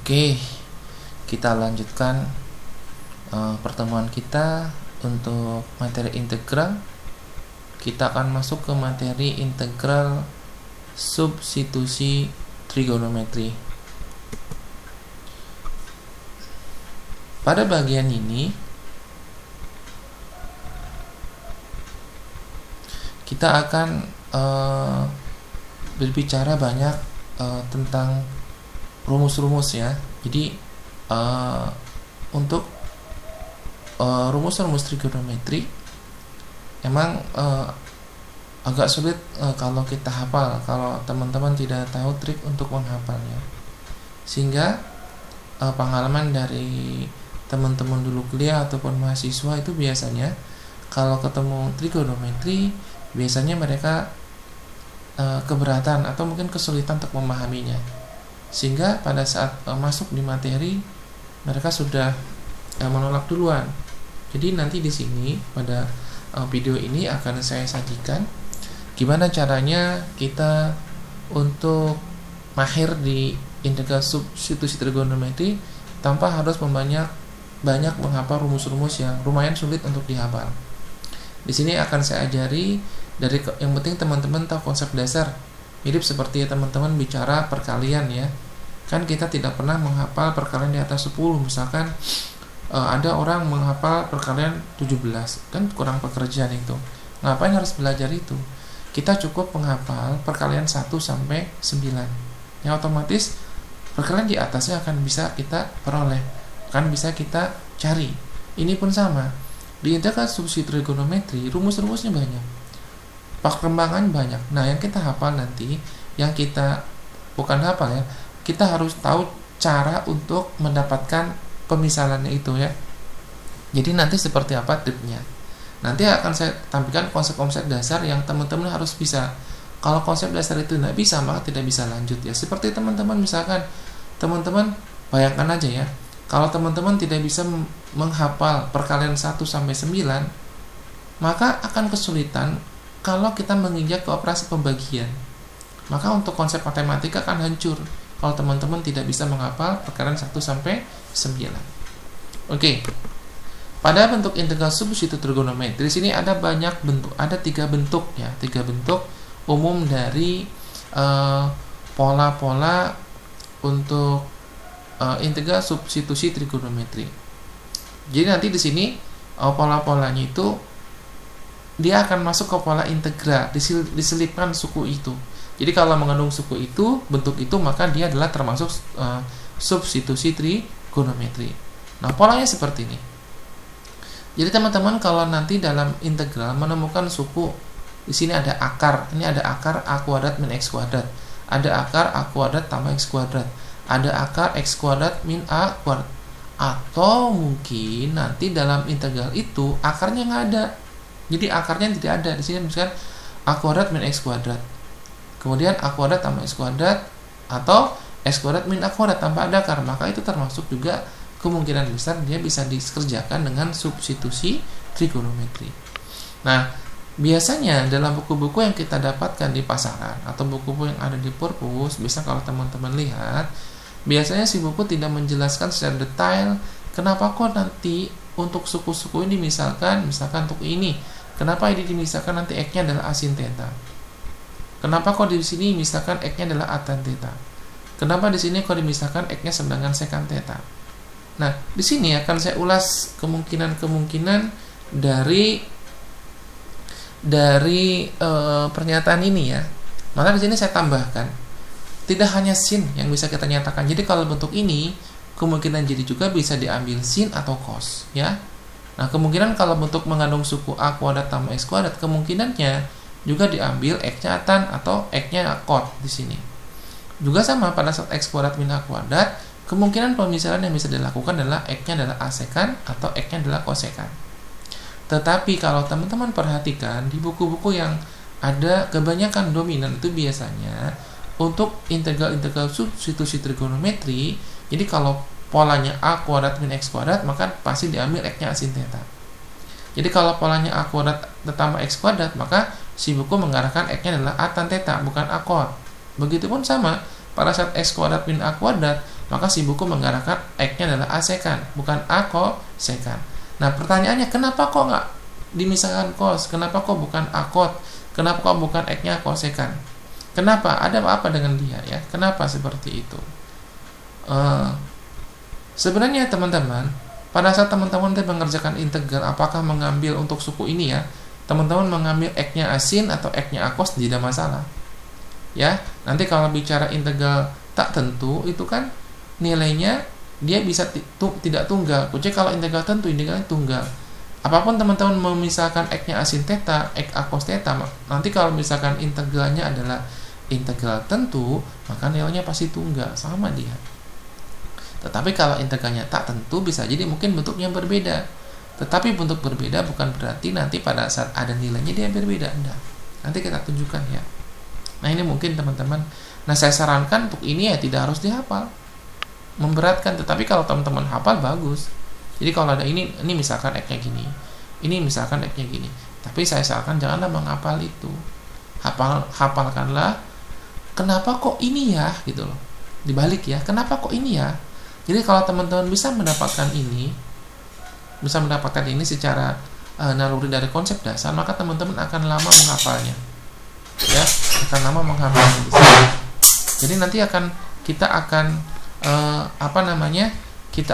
Oke, kita lanjutkan pertemuan kita untuk materi integral. Kita akan masuk ke materi integral substitusi trigonometri. Pada bagian ini kita akan berbicara banyak tentang rumus-rumus ya. Jadi untuk rumus-rumus trigonometri emang agak sulit kalau kita hafal, kalau teman-teman tidak tahu trik untuk menghafalnya. Sehingga pengalaman dari teman-teman dulu kuliah ataupun mahasiswa itu biasanya kalau ketemu trigonometri biasanya mereka keberatan atau mungkin kesulitan untuk memahaminya. Sehingga pada saat masuk di materi mereka sudah menolak duluan. Jadi nanti di sini pada video ini akan saya sajikan gimana caranya kita untuk mahir di integral substitusi trigonometri tanpa harus banyak menghafal rumus-rumus yang lumayan sulit untuk dihafal. Di sini akan saya ajari dari yang penting teman-teman tahu konsep dasar. Mirip seperti teman-teman bicara perkalian ya. Kan kita tidak pernah menghafal perkalian di atas 10. Misalkan ada orang menghafal perkalian 17. Kan kurang pekerjaan itu. Ngapain harus belajar itu? Kita cukup menghafal perkalian 1 sampai 9. Yang otomatis perkalian di atasnya akan bisa kita peroleh, kan bisa kita cari. Ini pun sama. Di integral substitusi trigonometri rumus-rumusnya banyak, perkembangan banyak. Nah, yang kita hafal nanti, yang kita bukan hafal ya, kita harus tahu cara untuk mendapatkan pemisalannya itu ya. Jadi nanti seperti apa triknya? Nanti akan saya tampilkan konsep-konsep dasar yang teman-teman harus bisa. Kalau konsep dasar itu tidak bisa, maka tidak bisa lanjut ya. Seperti teman-teman misalkan, teman-teman bayangkan aja ya, kalau teman-teman tidak bisa menghafal perkalian 1 sampai 9, maka akan kesulitan kalau kita menginjak ke operasi pembagian. Maka untuk konsep matematika akan hancur kalau teman-teman tidak bisa menghafal perkalian 1 sampai 9. Oke. Pada bentuk integral substitusi trigonometri di sini ada banyak bentuk, ada 3 bentuk ya, 3 bentuk umum dari pola-pola untuk integral substitusi trigonometri. Jadi nanti di sini pola-polanya itu dia akan masuk ke pola integral, diselipkan suku itu. Jadi kalau mengandung suku itu, bentuk itu, maka dia adalah termasuk substitusi trigonometri. Nah, polanya seperti ini. Jadi teman-teman kalau nanti dalam integral menemukan suku, di sini ada akar, ini ada akar a kuadrat min x kuadrat, ada akar a kuadrat tambah x kuadrat, ada akar x kuadrat min a kuadrat. Atau mungkin nanti dalam integral itu akarnya nggak ada. Jadi akarnya tidak ada. Di sini misalkan a kuadrat min x kuadrat, kemudian a kuadrat tambah x kuadrat, atau x kuadrat min a kuadrat tanpa ada akar, maka itu termasuk juga kemungkinan besar dia bisa dikerjakan dengan substitusi trigonometri. Nah, biasanya dalam buku-buku yang kita dapatkan di pasaran atau buku-buku yang ada di perpus, bisa kalau teman-teman lihat, biasanya si buku tidak menjelaskan secara detail kenapa kok nanti untuk suku-suku ini misalkan untuk ini, kenapa ini misalkan nanti x-nya adalah a sin theta. Kenapa kok di sini misalkan x-nya adalah a tan theta. Kenapa di sini kok misalkan x-nya sama dengan secant theta. Nah, di sini akan saya ulas kemungkinan-kemungkinan dari pernyataan ini ya. Maka di sini saya tambahkan, tidak hanya sin yang bisa kita nyatakan. Jadi kalau bentuk ini kemungkinan jadi juga bisa diambil sin atau cos ya. Nah, kemungkinan kalau bentuk mengandung suku a kuadrat tambah x kuadrat, kemungkinannya juga diambil x-nya tan atau x-nya cot di sini. Juga sama pada saat x kuadrat min a kuadrat, kemungkinan pemisahan yang bisa dilakukan adalah x-nya adalah a secant atau x-nya adalah cosecant. Tetapi kalau teman-teman perhatikan di buku-buku yang ada kebanyakan dominan itu biasanya untuk integral substitusi trigonometri, jadi kalau polanya a kuadrat min x kuadrat, maka pasti diambil x-nya a sin theta. Jadi kalau polanya a kuadrat ditambah x kuadrat, maka si buku mengarahkan x-nya adalah a tan theta, bukan a cot. Begitupun sama pada saat X kuadrat min A kuadrat, maka si buku menggunakan X-nya adalah A sekan, bukan A kosekan. Nah pertanyaannya, kenapa kok nggak dimisahkan cos? Kenapa kok bukan A kot? Kenapa kok bukan X-nya kosekan? Kenapa? Ada apa dengan dia ya? Kenapa seperti itu? Sebenarnya teman-teman, pada saat teman-teman mengerjakan integral, apakah mengambil untuk suku ini ya, teman-teman mengambil X-nya asin atau X-nya akos tidak masalah. Ya, nanti kalau bicara integral tak tentu itu kan nilainya dia bisa tidak tunggal. Kecuali kalau integral tentu, integralnya tunggal. Apapun teman-teman memisahkan X-nya asin theta, X akos theta, nanti kalau misalkan integralnya adalah integral tentu, maka nilainya pasti tunggal, sama dia. Tetapi kalau integralnya tak tentu, bisa jadi mungkin bentuknya berbeda. Tetapi bentuk berbeda bukan berarti nanti pada saat ada nilainya dia berbeda. Enggak. Nanti kita tunjukkan ya. Nah ini mungkin teman-teman. Nah saya sarankan untuk ini ya tidak harus dihafal, memberatkan. Tetapi kalau teman-teman hafal bagus. Jadi kalau ada ini misalkan X-nya gini, ini misalkan X-nya gini. Tapi saya sarankan janganlah menghafal itu. Hafalkanlah. Kenapa kok ini ya gitu loh. Dibalik ya. Kenapa kok ini ya. Jadi kalau teman-teman bisa mendapatkan ini secara naluri dari konsep dasar, maka teman-teman akan lama menghafalnya. Ya, akan lama menghafalnya di sini. Jadi nanti kita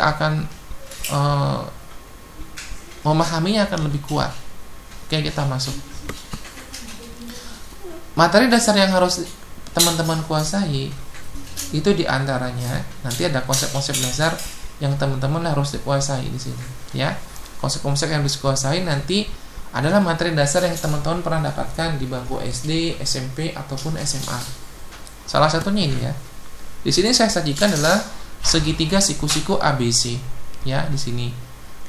akan memahaminya akan lebih kuat. Oke, kita masuk. Materi dasar yang harus teman-teman kuasai itu diantaranya nanti ada konsep-konsep dasar yang teman-teman harus dikuasai di sini. Ya, konsep-konsep yang dikuasai nanti adalah materi dasar yang teman-teman pernah dapatkan di bangku SD, SMP ataupun SMA. Salah satunya ini ya. Di sini saya sajikan adalah segitiga siku-siku ABC ya di sini.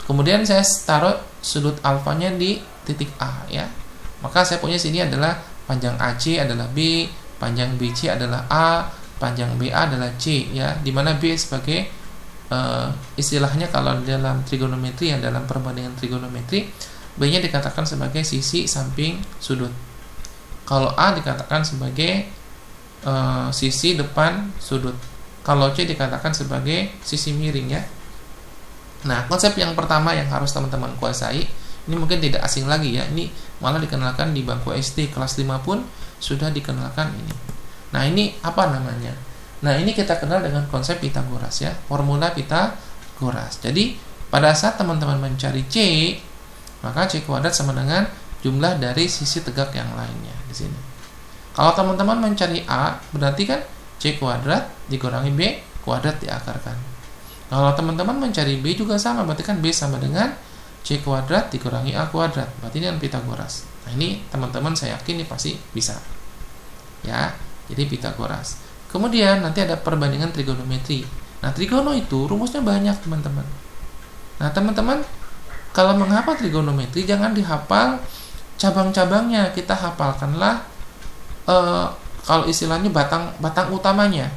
Kemudian saya taruh sudut alfanya di titik A ya. Maka saya punya sini adalah panjang AC adalah B, panjang BC adalah A, panjang BA adalah C ya. Di mana B sebagai istilahnya kalau dalam trigonometri ya, dalam perbandingan trigonometri, B-nya dikatakan sebagai sisi samping sudut. Kalau A dikatakan sebagai sisi depan sudut. Kalau C dikatakan sebagai sisi miring ya. Nah, konsep yang pertama yang harus teman-teman kuasai, ini mungkin tidak asing lagi ya. Ini malah dikenalkan di bangku SD kelas 5 pun sudah dikenalkan ini. Nah, ini apa namanya? Nah, ini kita kenal dengan konsep Pitagoras ya, formula Pitagoras. Jadi, pada saat teman-teman mencari C, maka C kuadrat sama dengan jumlah dari sisi tegak yang lainnya di sini. Kalau teman-teman mencari A, berarti kan C kuadrat dikurangi B kuadrat diakarkan. Kalau teman-teman mencari B juga sama, berarti kan B sama dengan C kuadrat dikurangi A kuadrat. Berarti ini kan Pitagoras. Nah, ini teman-teman saya yakin ini pasti bisa. Ya, jadi Pitagoras. Kemudian nanti ada perbandingan trigonometri. Nah, trigono itu rumusnya banyak, teman-teman. Nah, teman-teman kalau menghafal trigonometri jangan dihafal cabang-cabangnya, kita hafalkanlah kalau istilahnya batang utamanya.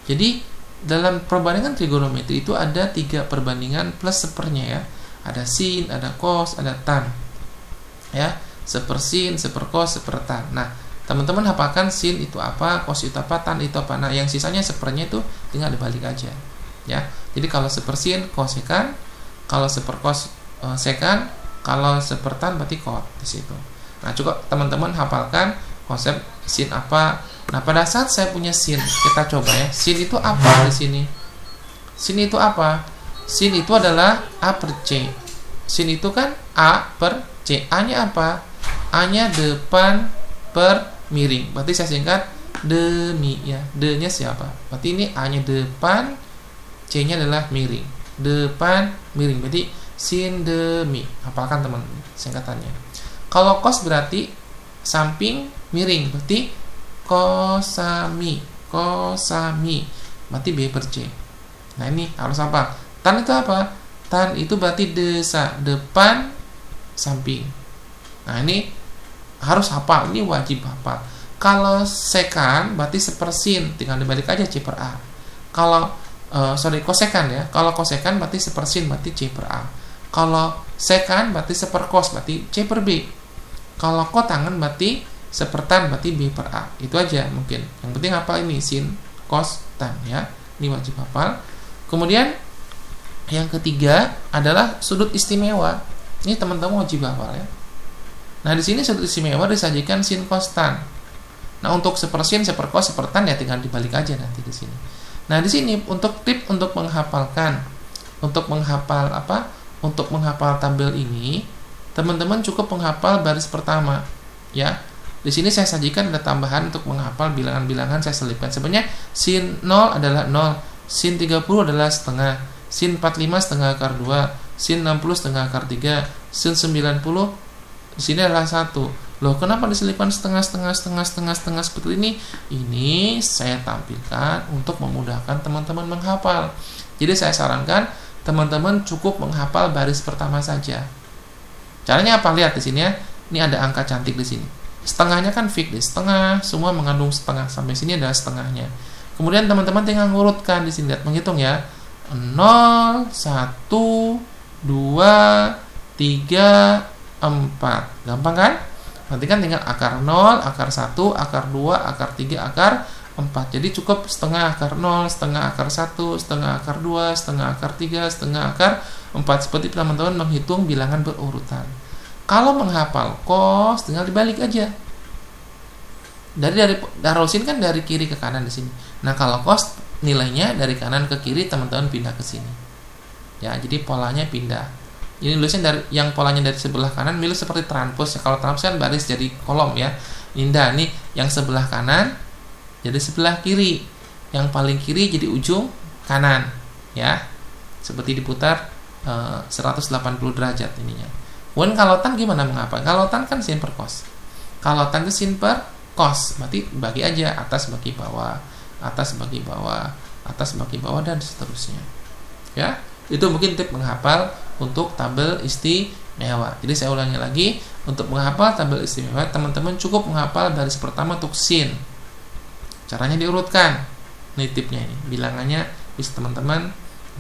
Jadi dalam perbandingan trigonometri itu ada 3 perbandingan plus sepernya ya. Ada sin, ada cos, ada tan. Ya, sepersin, sepercos, sepertan. Nah, teman-teman hafalkan sin itu apa, cos itu apa, tan itu apa. Nah, yang sisanya sepernya itu tinggal dibalik aja. Ya. Jadi kalau sepersin kosekan, kalau sepercos sekan, kalau sepertan berarti kot di situ. Nah, cukup teman-teman hafalkan konsep sin apa. Nah, pada saat saya punya sin, kita coba ya. Sin itu apa di sini? Sin itu apa? Sin itu adalah A per C. Sin itu kan A per C. A-nya apa? A-nya depan per miring. Berarti saya singkat demi ya. D-nya siapa? Berarti ini A-nya depan, C-nya adalah miring. Depan miring. Berarti sin demi. Hafalkan teman singkatannya. Kalau cos berarti samping miring. Berarti kosami. Berarti B per C. Nah, ini harus apa? Tan itu apa? Tan itu berarti desa, depan samping. Nah, ini harus hafal, ini wajib hafal. Kalau sekan berarti sepersin, tinggal dibalik aja C per A. Kalau kosekan ya. Kalau kosekan berarti sepersin, berarti C per A. Kalau sekan berarti seperkos, berarti C per B. Kalau kotangan berarti sepertan, berarti B per A. Itu aja mungkin. Yang penting apa ini sin cos tan ya. Ini wajib hafal. Kemudian yang ketiga adalah sudut istimewa. Ini teman-teman wajib hafal ya. Nah, di sini sudut istimewa disajikan sin cos tan. Nah, untuk sepersin, seperkos, sepertan ya tinggal dibalik aja nanti di sini. Nah, di sini untuk tip untuk menghafalkan, untuk menghafal apa? Untuk menghafal tabel ini, teman-teman cukup menghafal baris pertama, ya. Di sini saya sajikan ada tambahan untuk menghafal bilangan-bilangan saya selipkan. Sebenarnya sin 0 adalah 0, sin 30 adalah setengah, sin 45 setengah akar 2, sin 60 setengah akar 3, sin 90 di sini adalah 1. Loh, kenapa diselipkan setengah seperti ini? Ini saya tampilkan untuk memudahkan teman-teman menghafal. Jadi saya sarankan teman-teman cukup menghafal baris pertama saja. Caranya apa? Lihat di sini ya. Ini ada angka cantik di sini. Setengahnya kan fix di setengah, semua mengandung setengah. Sampai sini adalah setengahnya. Kemudian teman-teman tinggal ngurutkan di sini, lihat menghitung ya. 0, 1, 2, 3, 4. Gampang kan? Nanti kan tinggal akar 0, akar 1, akar 2, akar 3, akar 4. Jadi cukup setengah akar 0, setengah akar 1, setengah akar 2, setengah akar 3, setengah akar 4. Seperti teman-teman menghitung bilangan berurutan. Kalau menghafal cos tinggal dibalik aja. Dari darosin kan dari kiri ke kanan di sini. Nah, kalau cos nilainya dari kanan ke kiri, teman-teman pindah ke sini. Ya, jadi polanya pindah. Ini nulisnya dari yang polanya dari sebelah kanan, milih seperti transpose ya. Kalau transpose kan baris jadi kolom ya. Indah nih yang sebelah kanan jadi sebelah kiri. Yang paling kiri jadi ujung kanan ya. Seperti diputar 180 derajat ininya. Kemudian kalau tan gimana mengapa? Kalau tan kan sin per cos. Kalau tan itu sin per cos, berarti bagi aja atas bagi bawah, atas bagi bawah, atas bagi bawah dan seterusnya. Ya, itu mungkin tip menghafal untuk tabel istimewa. Jadi saya ulangi lagi, untuk menghafal tabel istimewa teman-teman cukup menghafal baris pertama untuk sin. Caranya diurutkan. Ini tipnya ini. Bilangannya bisa teman-teman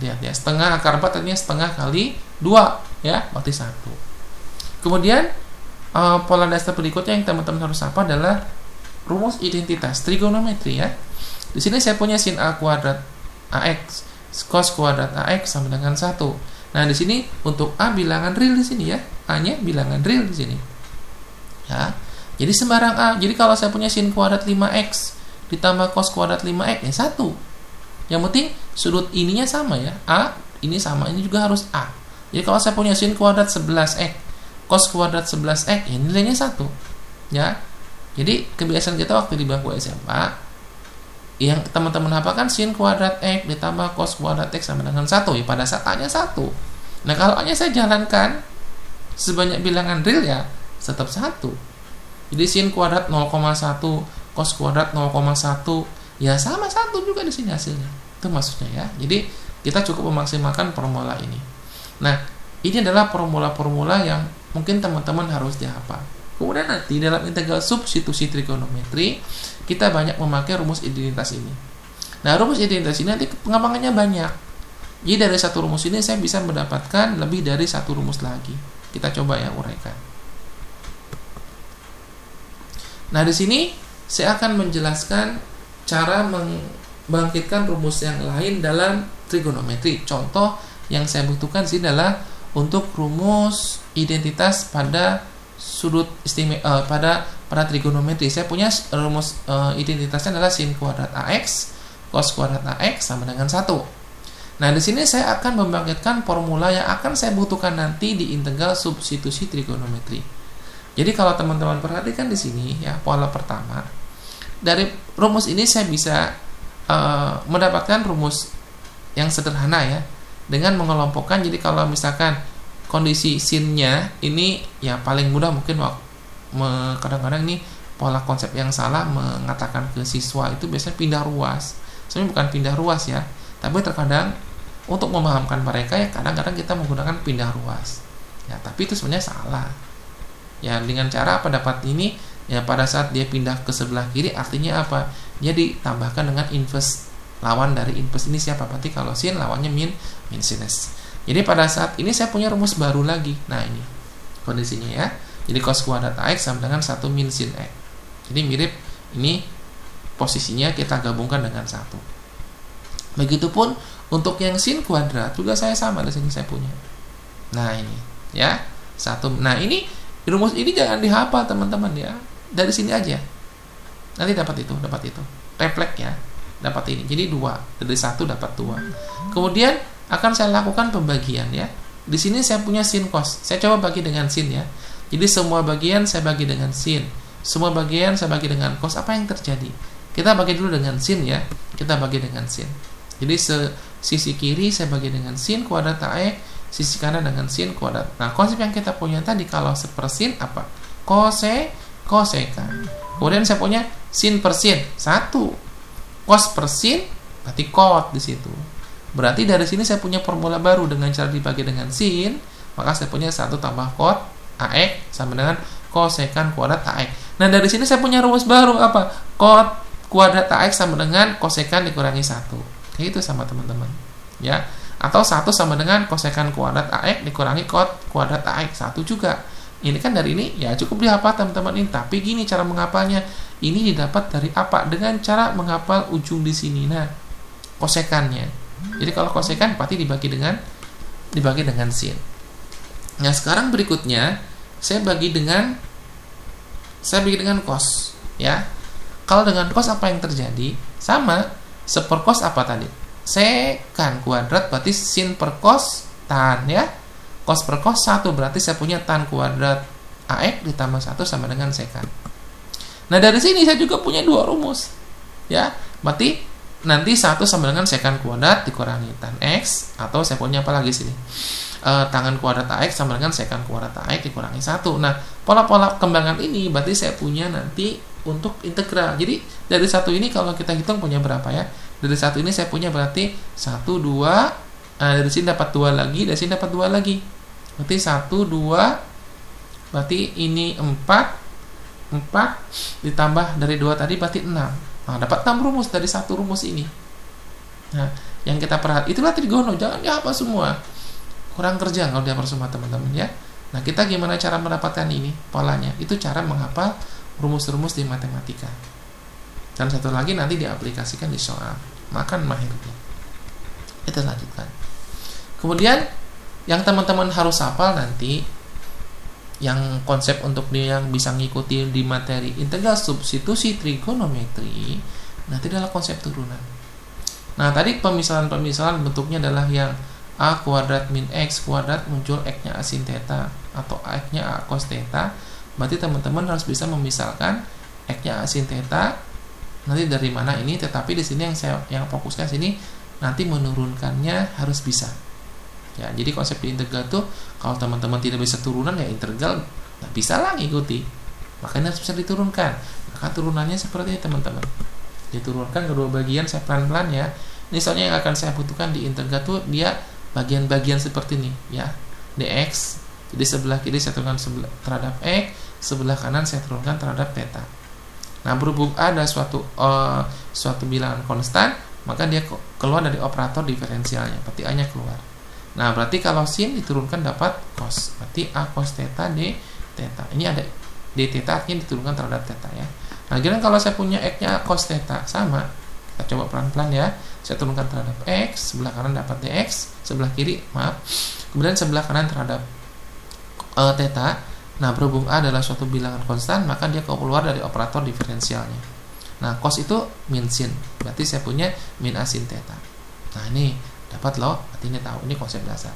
lihat ya. Setengah akar 4 artinya setengah kali 2 ya, berarti 1. Kemudian pola dasar berikutnya yang teman-teman harus hafal adalah rumus identitas trigonometri ya. Di sini saya punya sin A kuadrat AX cos kuadrat AX sama dengan 1. Nah, di sini untuk A bilangan real di sini ya. A-nya bilangan real di sini. Ya. Jadi sembarang A. Jadi kalau saya punya sin kuadrat 5X ditambah cos kuadrat 5X ya 1. Yang penting sudut ininya sama ya. A ini sama, ini juga harus A. Jadi kalau saya punya sin kuadrat 11X cos kuadrat 11X ya nilainya 1. Ya. Jadi kebiasaan kita waktu di bangku SMA yang teman-teman hafalkan sin kuadrat X ditambah cos kuadrat X sama dengan 1 ya, pada saat A-nya 1. Nah, kalau A-nya saya jalankan sebanyak bilangan real ya tetap 1. Jadi sin kuadrat 0,1 cos kuadrat 0,1 ya sama 1 juga di sini hasilnya. Itu maksudnya ya. Jadi kita cukup memaksimalkan formula ini. Nah, ini adalah formula-formula yang mungkin teman-teman harus dihafal. Kemudian nanti dalam integral substitusi trigonometri kita banyak memakai rumus identitas ini. Nah, rumus identitas ini nanti pengembangannya banyak. Jadi dari satu rumus ini saya bisa mendapatkan lebih dari satu rumus lagi. Kita coba ya uraikan. Nah, di sini saya akan menjelaskan cara membangkitkan rumus yang lain dalam trigonometri. Contoh yang saya butuhkan sini adalah untuk rumus identitas pada sudut istimewa pada trigonometri. Saya punya rumus identitasnya adalah sin kuadrat AX cos kuadrat AX sama dengan 1. Nah, di sini saya akan membangkitkan formula yang akan saya butuhkan nanti di integral substitusi trigonometri. Jadi kalau teman-teman perhatikan di sini ya, pola pertama dari rumus ini saya bisa mendapatkan rumus yang sederhana ya, dengan mengelompokkan. Jadi kalau misalkan kondisi sinnya ini ya paling mudah mungkin kadang-kadang nih pola konsep yang salah mengatakan ke siswa itu biasanya pindah ruas. Sebenarnya bukan pindah ruas ya, tapi terkadang untuk memahamkan mereka ya kadang-kadang kita menggunakan pindah ruas. Ya, tapi itu sebenarnya salah. Ya, dengan cara apa dapat ini? Ya, pada saat dia pindah ke sebelah kiri artinya apa? Dia ditambahkan dengan inverse. Lawan dari inverse ini siapa? Berarti kalau sin lawannya min sinus. Jadi pada saat ini saya punya rumus baru lagi. Nah, ini kondisinya ya. Jadi cos kuadrat AX sama dengan 1 min sin X. Jadi mirip ini posisinya kita gabungkan dengan 1. Begitupun untuk yang sin kuadrat juga saya sama, di sini saya punya. Nah, ini ya. 1. Nah, ini rumus ini jangan dihafal teman-teman ya. Dari sini aja. Nanti dapat itu. Refleks ya. Dapat ini. Jadi 2. Dari 1 dapat 2. Kemudian akan saya lakukan pembagian ya. Di sini saya punya sin cos. Saya coba bagi dengan sin ya. Jadi semua bagian saya bagi dengan sin. Semua bagian saya bagi dengan cos. Apa yang terjadi? Kita bagi dulu dengan sin ya. Kita bagi dengan sin. Jadi sisi kiri saya bagi dengan sin kuadrat AX, sisi kanan dengan sin kuadrat. Nah, konsep yang kita punya tadi kalau sepersin apa? Kosekan. Kemudian saya punya sin per sin 1. Cos per sin berarti kot di situ. Berarti dari sini saya punya formula baru dengan cara dibagi dengan sin, maka saya punya 1 tambah kot AX sama dengan kosekan kuadrat AX. Nah, dari sini saya punya rumus baru apa? Kot kuadrat AX sama dengan kosekan dikurangi 1. Kayak itu sama teman-teman. Ya. Atau 1 sama dengan kosekan kuadrat AX dikurangi kot kuadrat AX 1 juga. Ini kan dari ini ya cukup dihafal teman-teman ini. Tapi gini cara menghafalnya. Ini didapat dari apa? Dengan cara menghafal ujung di sini. Nah, kosekannya. Jadi kalau kosekan berarti dibagi dengan sin. Nah, sekarang berikutnya saya bagi dengan cos, ya. Kalau dengan cos apa yang terjadi? Sama, sepercos apa tadi? Sekan kuadrat berarti sin per cos tan ya. Cos per cos 1 berarti saya punya tan kuadrat AX ditambah 1 sama dengan sekan. Nah, dari sini saya juga punya 2 rumus. Ya, berarti nanti 1 sama dengan sekan kuadrat dikurangi tan X, atau saya punya apa lagi sini? Tangan kuadrat AX sama dengan sekan kuadrat AX dikurangi 1. Nah, pola-pola kembangan ini berarti saya punya nanti untuk integral. Jadi, dari 1 ini kalau kita hitung punya berapa ya? Dari 1 ini saya punya berarti 1, 2, dari sini dapat 2 lagi, dari sini dapat 2 lagi. Berarti 1, 2, berarti ini 4 ditambah dari 2 tadi berarti 6. Nah, dapat 6 rumus dari 1 rumus ini. Nah, yang kita perhatikan itulah trigono, jangan dihafal semua. Kurang kerja kalau dihafal semua teman-teman ya. Nah, kita gimana cara mendapatkan ini? Polanya. Itu cara menghafal rumus-rumus di matematika. Dan satu lagi nanti diaplikasikan di soal. Makan mahirnya. Kita lanjutkan. Kemudian yang teman-teman harus hafal nanti, yang konsep untuk dia yang bisa ngikuti di materi integral substitusi trigonometri, nanti adalah konsep turunan. Nah, tadi pemisahan bentuknya adalah yang A kuadrat min X kuadrat muncul X-nya A sin theta atau X-nya A cos theta. Berarti teman-teman harus bisa memisalkan X-nya A sin theta nanti dari mana ini, tetapi di sini yang fokuskan sini nanti menurunkannya harus bisa. Ya, jadi konsep di integral tuh kalau teman-teman tidak bisa turunan ya integral nggak bisa lah ngikuti. Makanya harus bisa diturunkan. Maka turunannya seperti ini teman-teman. Diturunkan kedua bagian saya pelan-pelan ya. Ini soalnya yang akan saya butuhkan di integral tuh dia bagian-bagian seperti ini ya. dx. Jadi sebelah kiri saya turunkan terhadap x, sebelah kanan saya turunkan terhadap theta. Nah, berhubung ada suatu bilangan konstan, maka dia keluar dari operator diferensialnya. Berarti A-nya keluar. Nah, berarti kalau sin diturunkan dapat cos. Berarti A cos theta D theta. Ini ada D theta artinya diturunkan terhadap theta ya. Nah, jadi kalau saya punya X-nya cos theta sama, kita coba pelan-pelan ya. Saya turunkan terhadap X, sebelah kanan dapat DX, sebelah kiri, maaf. Kemudian sebelah kanan terhadap theta. Nah, berhubung A adalah suatu bilangan konstan, maka dia keluar dari operator diferensialnya. Nah, cos itu min sin. Berarti saya punya min A sin theta. Nah, ini dapat loh, berarti ini tahu, ini konsep dasar.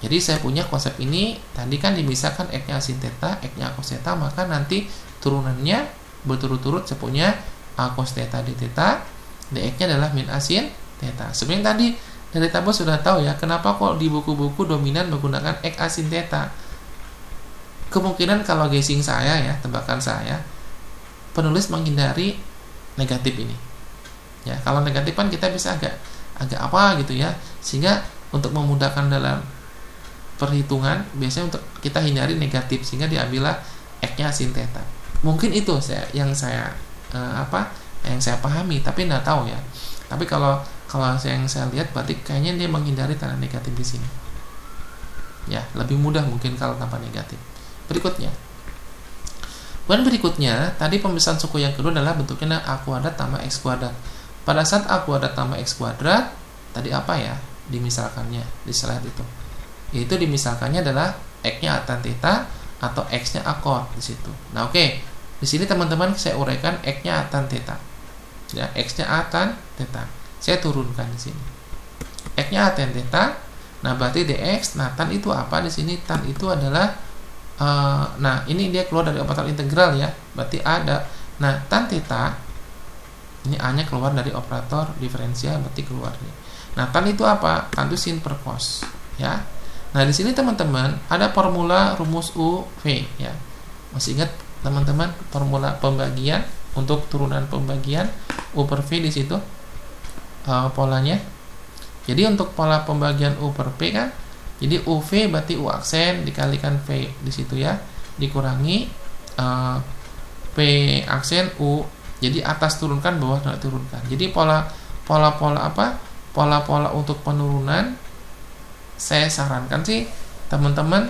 Jadi saya punya konsep ini, tadi kan dimisahkan X-nya sin theta, X-nya cos theta, maka nanti turunannya berturut-turut saya punya A cos theta D theta, dx-nya adalah min A sin theta. Sebenarnya tadi dari tabel sudah tahu ya, kenapa kok di buku-buku dominan menggunakan X A sin theta. Kemungkinan kalau guessing saya ya, tebakan saya, penulis menghindari negatif ini. Ya, kalau negatif kan kita bisa agak apa gitu ya, sehingga untuk memudahkan dalam perhitungan biasanya untuk kita hindari negatif sehingga diambillah X-nya sin theta. Mungkin itu yang saya pahami, tapi nggak tahu ya. Tapi kalau yang saya lihat berarti kayaknya dia menghindari tanda negatif di sini. Ya, lebih mudah mungkin kalau tanpa negatif. Berikutnya. Dan berikutnya, tadi pemisahan suku yang kedua adalah bentuknya A kuadrat tambah X kuadrat. Pada saat A kuadrat tambah X kuadrat, tadi apa ya dimisalkannya di slide itu? Yaitu dimisalkannya adalah X-nya A tan theta atau X-nya A cot di situ. Nah, oke. Di sini teman-teman saya uraikan X-nya A tan theta. Ya, X-nya A tan theta. Saya turunkan di sini. X-nya A tan theta. Nah, berarti dx. Nah, tan itu apa di sini? Tan itu adalah nah, ini dia keluar dari operator integral ya. Berarti ada. Nah, tan theta ini A-nya keluar dari operator diferensial, berarti keluar nih. Nah, tan itu apa? Tan itu sin per cos, ya. Nah, di sini teman-teman ada formula rumus UV ya. Masih ingat teman-teman formula pembagian untuk turunan pembagian U per V di situ polanya. Jadi untuk pola pembagian U per P kan, jadi UV berarti U aksen dikalikan V di situ ya, dikurangi P aksen U. Jadi atas turunkan, bawah turunkan. Jadi pola apa? Pola-pola untuk penurunan saya sarankan sih teman-teman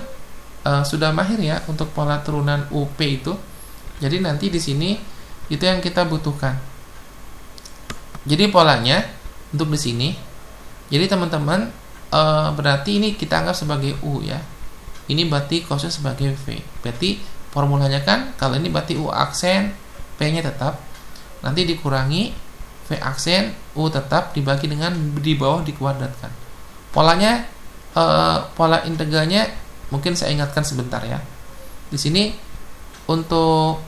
sudah mahir ya untuk pola turunan UP itu. Jadi nanti di sini itu yang kita butuhkan. Jadi polanya untuk di sini. Jadi teman-teman berarti ini kita anggap sebagai U ya. Ini berarti cosnya sebagai V. Berarti formulanya kan kalau ini berarti U aksen, P-nya tetap. Nanti dikurangi V aksen, U tetap dibagi dengan di bawah dikuadratkan. Polanya pola integralnya mungkin saya ingatkan sebentar ya. Di sini untuk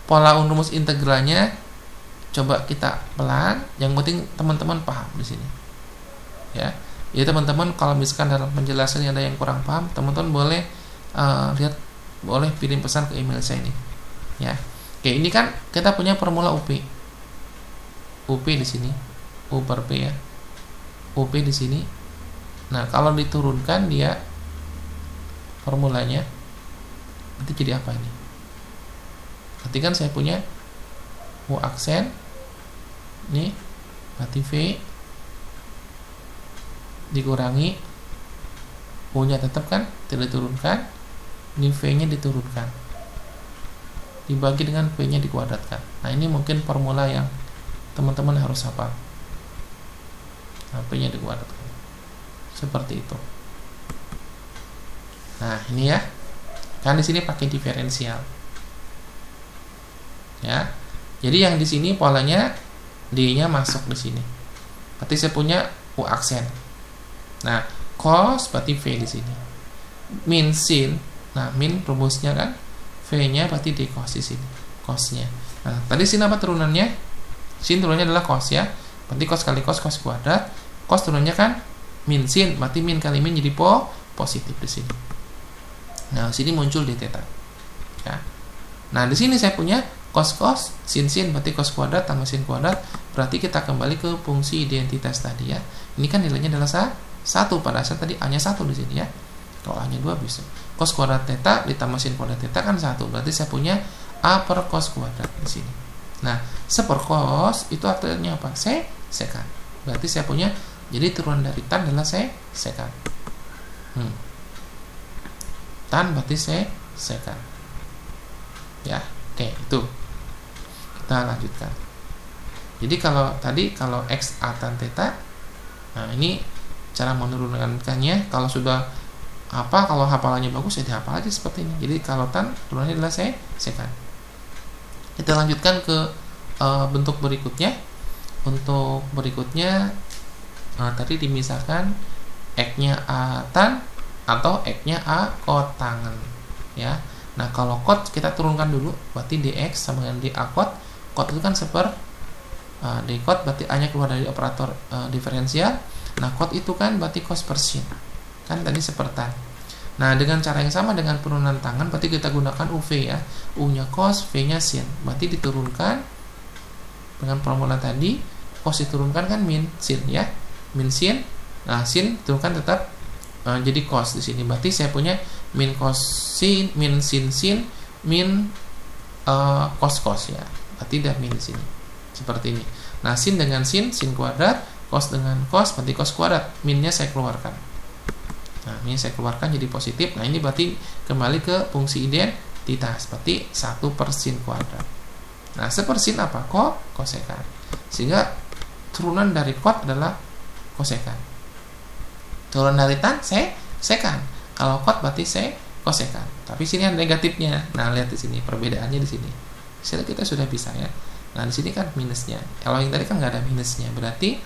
pola rumus integralnya coba kita pelan. Yang penting teman-teman paham di sini. Ya. Jadi teman-teman kalau misalkan dalam penjelasannya ada yang kurang paham, teman-teman boleh boleh kirim pesan ke email saya ini. Ya. Oke, ini kan kita punya formula UP. UP di sini, U per P ya. UP di sini. Nah, kalau diturunkan dia formulanya nanti jadi apa ini? Berarti kan saya punya U aksen nih, berarti V dikurangi U-nya tetap kan, tidak diturunkan. Ini V-nya diturunkan. Dibagi dengan V-nya dikuadratkan. Nah, ini mungkin formula yang teman-teman harus hafal. Nah, V-nya dikuadratkan. Seperti itu. Nah, ini ya. Kan di sini pakai diferensial. Ya. Jadi yang di sini polanya D-nya masuk di sini. Berarti saya punya U aksen. Nah, cos berarti V di sini. Min sin. Nah, min rumusnya kan V-nya berarti D cos di sini. Cosnya. Nah, tadi sin apa turunannya? Sin turunannya adalah cos ya. Berarti cos kali cos kuadrat. Cos turunannya kan min sin, berarti min kali min jadi positif di sini. Nah, sini muncul D theta. Ya. Nah, di sini saya punya cos sin berarti cos kuadrat tambah sin kuadrat, berarti kita kembali ke fungsi identitas tadi ya. Ini kan nilainya adalah 1 pada saat tadi A-nya 1 di sini ya. Kalau A-nya 2 bisa. Cos kuadrat theta ditambah sin kuadrat theta kan 1. Berarti saya punya A per cos kuadrat di sini. Nah, seper cos itu artinya apa? Sekan. Berarti saya punya, jadi turunan dari tan adalah sekan. Tan berarti sekan. Ya, oke, itu. Kita lanjutkan. Jadi kalau tadi kalau X A tan theta, nah ini cara menurunkannya. Kalau sudah kalau hafalannya bagus ya dihafal aja seperti ini. Jadi kalau tan turunannya adalah sekan. Kita lanjutkan ke bentuk berikutnya. Untuk berikutnya tadi dimisahkan X-nya A tan atau X-nya A cot tangen ya. Nah, kalau cot kita turunkan dulu, berarti dx sama dengan d A cot. Cot itu kan seper d cot, berarti A-nya keluar dari operator diferensial. Nah, cot itu kan berarti cos per sin. Kan tadi sepertan. Nah, dengan cara yang sama dengan penurunan tangan, berarti kita gunakan UV ya. U-nya cos, V-nya sin. Berarti diturunkan dengan formula tadi, cos diturunkan kan min sin ya. Min sin. Nah, sin turunkan tetap jadi cos di sini. Berarti saya punya min cos sin, min sin sin, min cos ya. Berarti dah min di sini. Seperti ini. Nah, sin dengan sin kuadrat, cos dengan cos, berarti cos kuadrat. Minnya saya keluarkan. Nah, ini saya keluarkan jadi positif. Nah, ini berarti kembali ke fungsi Tita, seperti 1/sin kuadrat. Nah, 1/sin apa? Kosekan. Sehingga turunan dari kot adalah kosekan. Turunan dari tan, sekan. Kalau kot berarti kosekan. Tapi sini ada negatifnya. Nah, lihat di sini perbedaannya di sini. Sini kita sudah bisa ya. Nah, di sini kan minusnya. Kalau yang tadi kan nggak ada minusnya, berarti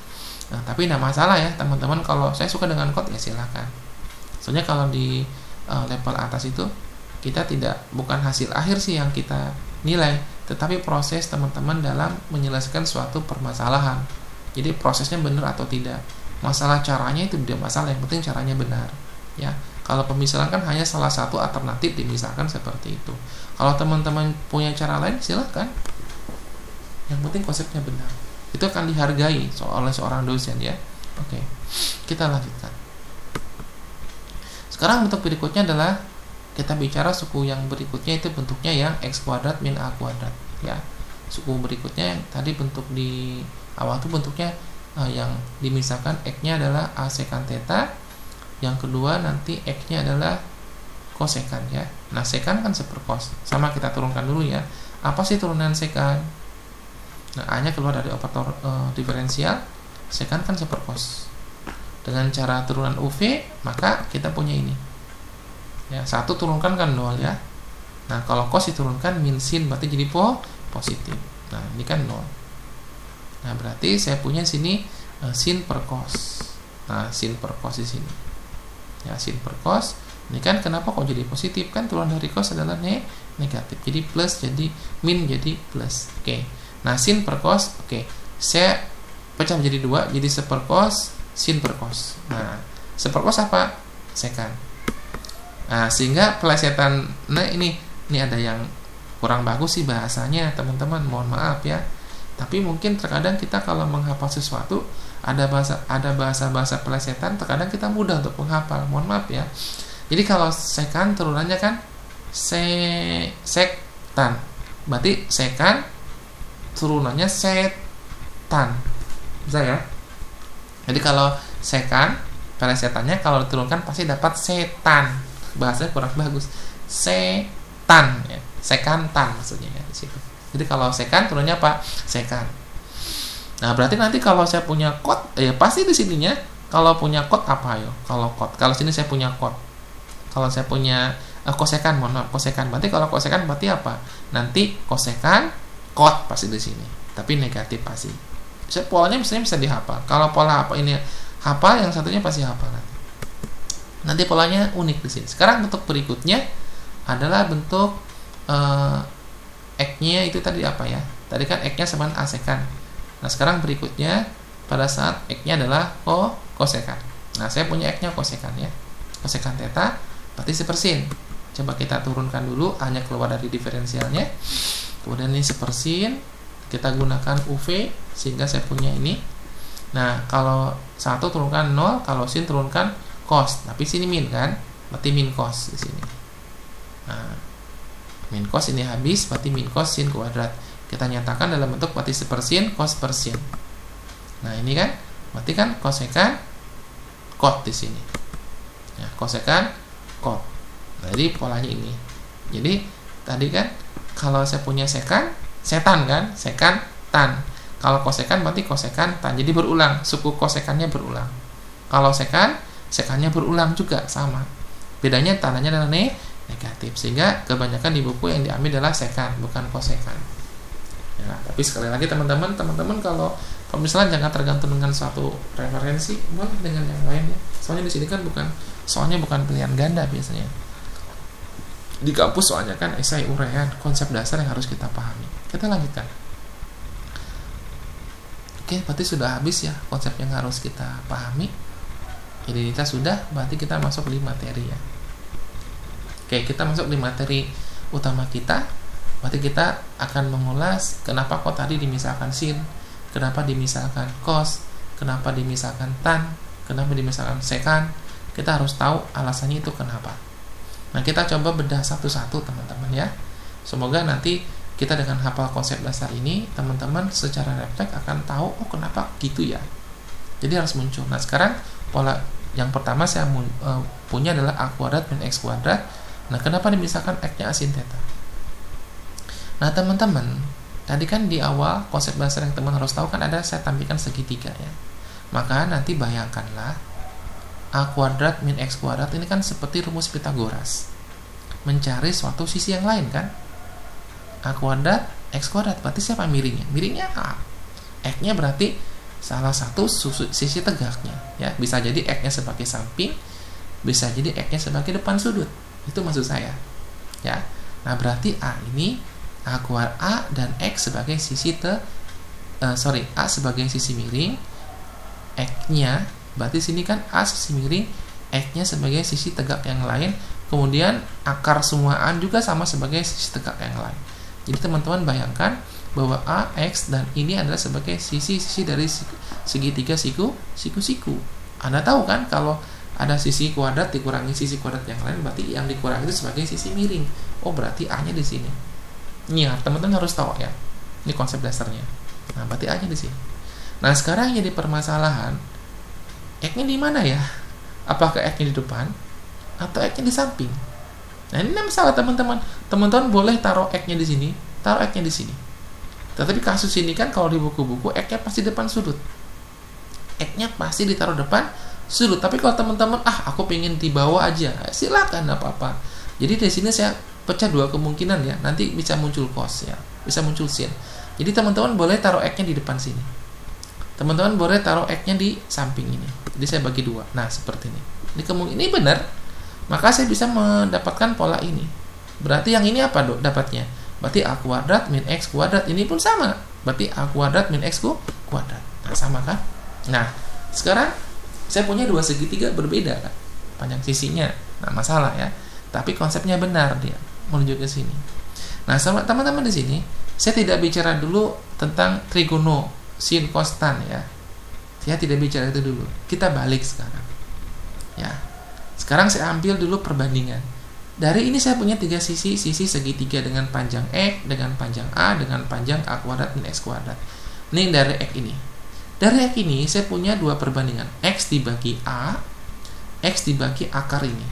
tapi nggak masalah ya teman-teman. Kalau saya suka dengan kot ya silakan. Soalnya kalau di level atas itu kita bukan hasil akhir sih yang kita nilai, tetapi proses teman-teman dalam menyelesaikan suatu permasalahan. Jadi prosesnya benar atau tidak. Masalah caranya itu tidak masalah, yang penting caranya benar. Ya, kalau pemisahan kan hanya salah satu alternatif dimisahkan seperti itu. Kalau teman-teman punya cara lain silahkan. Yang penting konsepnya benar. Itu akan dihargai oleh seorang dosen ya. Oke, kita lanjutkan. Sekarang bentuk berikutnya adalah kita bicara suku yang berikutnya, itu bentuknya yang x kuadrat min a kuadrat ya. Suku berikutnya yang tadi bentuk di awal itu bentuknya yang dimisahkan x-nya adalah a sekan theta, yang kedua nanti x-nya adalah kosekan ya. Nah, sekan kan seperkos, sama kita turunkan dulu ya. Apa sih turunan sekan? Nah, a-nya keluar dari operator diferensial, sekan kan seperkos. Dengan cara turunan UV, maka kita punya ini ya, 1 turunkan kan 0 ya. Nah, kalau cos diturunkan min sin, berarti jadi positif. Nah, ini kan 0. Nah, berarti saya punya sini sin per cos. Nah, sin per cos di sini ya, sin per cos. Ini kan kenapa kok jadi positif? Kan turunan dari cos adalah negatif, jadi plus, jadi min, jadi plus. Oke. Nah, sin per cos, oke, saya pecah menjadi 2, jadi seperkos sin per cos. Nah, seperkos apa? Sekan. Nah, sehingga pelesetan, ini ada yang kurang bagus sih bahasanya teman-teman, mohon maaf ya. Tapi mungkin terkadang kita kalau menghafal sesuatu ada bahasa pelesetan, terkadang kita mudah untuk menghafal, mohon maaf ya. Jadi kalau sekan turunannya kan sektan, berarti sekan turunannya setan, bisa ya. Jadi kalau sekan pelesetannya kalau diturunkan pasti dapat setan. Bahasanya kurang bagus, setan ya, sekantan maksudnya ya di situ. Jadi kalau sekan turunnya apa? Sekan. Nah, berarti nanti kalau saya punya kot ya pasti di sininya kalau punya kot apa yo? Kalau sini saya punya kot. Kalau saya punya kosekan, mohon maaf, kosekan. Berarti kalau kosekan berarti apa? Nanti kosekan kot pasti di sini. Tapi negatif pasti. Polanya misalnya bisa dihafal. Kalau pola apa ini hafal, yang satunya pasti hafal nanti polanya unik di sini. Sekarang bentuk berikutnya adalah bentuk x-nya itu tadi apa ya? Tadi kan x-nya sama a sekan. Nah, sekarang berikutnya pada saat x-nya adalah kosekan. Nah, saya punya x-nya kosekan ya. Kosekan theta berarti sepersin. Coba kita turunkan dulu, a-nya keluar dari diferensialnya. Kemudian ini sepersin, kita gunakan UV sehingga saya punya ini. Nah, kalau 1 turunkan 0, kalau sin turunkan cos, tapi sini min kan, berarti min cos di sini. Nah, min cos ini habis, berarti min cos sin kuadrat. Kita nyatakan dalam bentuk berarti sepersin cos persin. Nah, ini kan berarti kan kosekan kot di sini. Ya, kosekan kot. Nah, jadi polanya ini. Jadi tadi kan kalau saya punya sekan kan, sekan tan. Kalau kosekan berarti kosekan tan. Jadi berulang, suku kosekannya berulang. Kalau sekannya berulang juga sama. Bedanya tandanya adalah negatif. Sehingga kebanyakan di buku yang diambil adalah sekan, bukan kosekan. Ya, tapi sekali lagi teman-teman kalau misalnya jangan tergantung dengan suatu referensi, boleh dengan yang lain ya. Soalnya di sini kan bukan pilihan ganda biasanya. Di kampus soalnya kan esai uraian, konsep dasar yang harus kita pahami. Kita lanjutkan. Oke, berarti sudah habis ya konsep yang harus kita pahami. Identitas sudah, berarti kita masuk di materi ya. Oke, kita masuk di materi utama kita. Berarti kita akan mengulas kenapa kok tadi dimisahkan sin, kenapa dimisahkan cos, kenapa dimisahkan tan, kenapa dimisahkan sekan. Kita harus tahu alasannya itu kenapa. Nah, kita coba bedah satu-satu teman-teman ya. Semoga nanti kita dengan hafal konsep dasar ini, teman-teman secara refleks akan tahu, oh kenapa gitu ya. Jadi harus muncul. Nah, sekarang pola yang pertama saya punya adalah a kuadrat min x kuadrat. Nah, kenapa dimisahkan X-nya A sin theta? Nah, teman-teman, tadi kan di awal konsep dasar yang teman harus tahu kan ada saya tampilkan segitiga ya. Maka nanti bayangkanlah A kuadrat min X kuadrat ini kan seperti rumus Pitagoras. Mencari suatu sisi yang lain kan. A kuadrat X kuadrat berarti siapa miringnya? Miringnya A. X-nya berarti salah satu sisi tegaknya ya. Bisa jadi X-nya sebagai samping, bisa jadi X-nya sebagai depan sudut. Itu maksud saya ya. Nah, berarti A ini A dan X sebagai sisi A sebagai sisi miring, X-nya berarti sini kan A sisi miring, X-nya sebagai sisi tegak yang lain, kemudian akar semua A juga sama sebagai sisi tegak yang lain. Jadi teman-teman bayangkan bahwa A, X, dan ini adalah sebagai sisi-sisi dari segitiga siku-siku. Anda tahu kan kalau ada sisi kuadrat dikurangi sisi kuadrat yang lain, berarti yang dikurangi itu sebagai sisi miring. Oh, berarti A-nya di sini. Iya, teman-teman harus tahu ya. Ini konsep dasarnya. Nah, berarti A-nya di sini. Nah, sekarang yang jadi permasalahan, X-nya di mana ya? Apakah X-nya di depan atau X-nya di samping? Nah, ini masalah teman-teman. Teman-teman boleh taruh X-nya di sini, taruh X-nya di sini. Tetapi kasus ini kan kalau di buku-buku X-nya pasti depan sudut. X-nya pasti ditaruh depan sudut. Tapi kalau teman-teman, aku pengen di bawah aja, silakan, enggak apa-apa. Jadi di sini saya pecah dua kemungkinan ya. Nanti bisa muncul cos ya, bisa muncul sin. Jadi teman-teman boleh taruh X-nya di depan sini. Teman-teman boleh taruh X-nya di samping ini. Jadi saya bagi dua. Nah, seperti ini. Ini benar. Maka saya bisa mendapatkan pola ini. Berarti yang ini apa dapatnya? Berarti A kuadrat min X kuadrat. Ini pun sama. Berarti A kuadrat min X kuadrat. Nah, sama kan? Nah, sekarang saya punya dua segitiga berbeda kan? Panjang sisinya. Nah, masalah ya. Tapi konsepnya benar dia menuju ke sini. Nah, sama teman-teman di sini, saya tidak bicara dulu tentang trigono, sin, cos, tan ya. Saya tidak bicara itu dulu. Kita balik sekarang. Ya. Sekarang saya ambil dulu perbandingan. Dari ini saya punya tiga sisi segitiga dengan panjang X, dengan panjang A, dengan panjang A kuadrat min X kuadrat. Ini dari X ini. Dari X ini saya punya dua perbandingan. X dibagi A, X dibagi akar ini.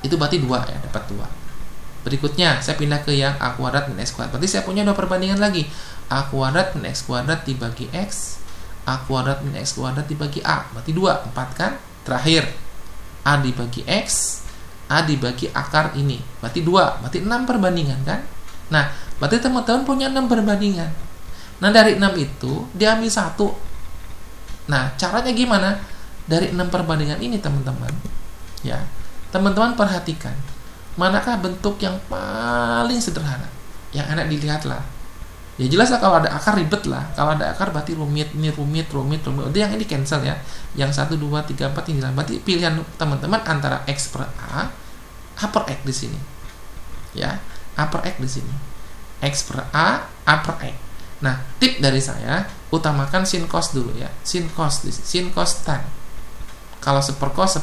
Itu berarti 2 ya, dapat 2. Berikutnya saya pindah ke yang A kuadrat min X kuadrat. Berarti saya punya dua perbandingan lagi. A kuadrat min X kuadrat dibagi X, A kuadrat min X kuadrat dibagi A. Berarti 2, 4 kan? Terakhir A dibagi X, A dibagi akar ini. Berarti 2, berarti 6 perbandingan kan? Nah, berarti teman-teman punya 6 perbandingan. Nah, dari 6 itu diambil 1. Nah, caranya gimana? Dari 6 perbandingan ini teman-teman, ya. Teman-teman perhatikan manakah bentuk yang paling sederhana, yang enak dilihat lah. Ya jelas lah, kalau ada akar ribet lah. Kalau ada akar berarti rumit. Udah, yang ini cancel ya. Yang 1, 2, 3, 4 ini. Berarti pilihan teman-teman antara X per A, per X di sini. Ya, A per X di sini. X per A per X. Nah, tip dari saya, utamakan sin cos dulu ya. Sin cos tan. Kalau seper cos,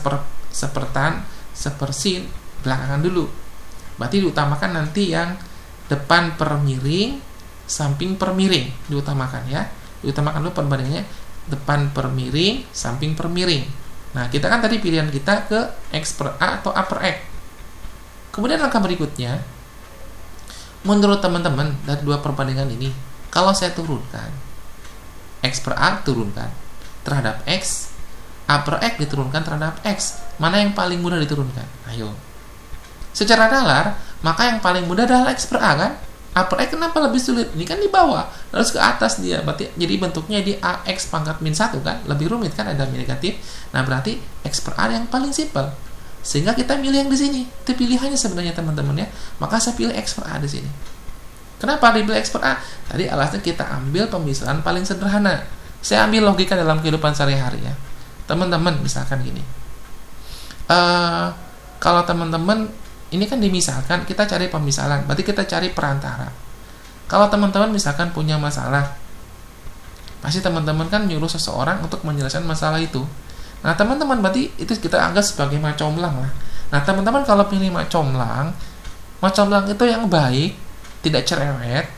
seper tan, seper sin, belakangan dulu. Berarti diutamakan nanti yang depan per miring, samping per miring, diutamakan ya. Diutamakan dulu perbandingannya depan per miring, samping per miring. Nah, kita kan tadi pilihan kita ke X per A atau A per X. Kemudian langkah berikutnya, menurut teman-teman dari dua perbandingan ini, kalau saya turunkan X per A turunkan terhadap X, A per X diturunkan terhadap X, mana yang paling mudah diturunkan? Ayo. Secara nalar, maka yang paling mudah adalah X per A kan? A per X kenapa lebih sulit? Ini kan di bawah, terus ke atas dia. Berarti jadi bentuknya di AX pangkat min 1 kan? Lebih rumit kan, ada min negatif. Nah, berarti X per A yang paling simpel. Sehingga kita milih yang di sini. Itu pilihannya sebenarnya teman-teman ya. Maka saya pilih X per A di sini. Kenapa dipilih X per A? Tadi alasannya kita ambil pemisahan paling sederhana. Saya ambil logika dalam kehidupan sehari-hari ya. Teman-teman misalkan gini. Kalau teman-teman ini kan dimisalkan, kita cari pemisahan, berarti kita cari perantara. Kalau teman-teman misalkan punya masalah, pasti teman-teman kan nyuruh seseorang untuk menyelesaikan masalah itu. Nah, teman-teman berarti itu kita anggap sebagai macomlang lah. Nah, teman-teman kalau pilih macomlang itu yang baik, tidak cerewet,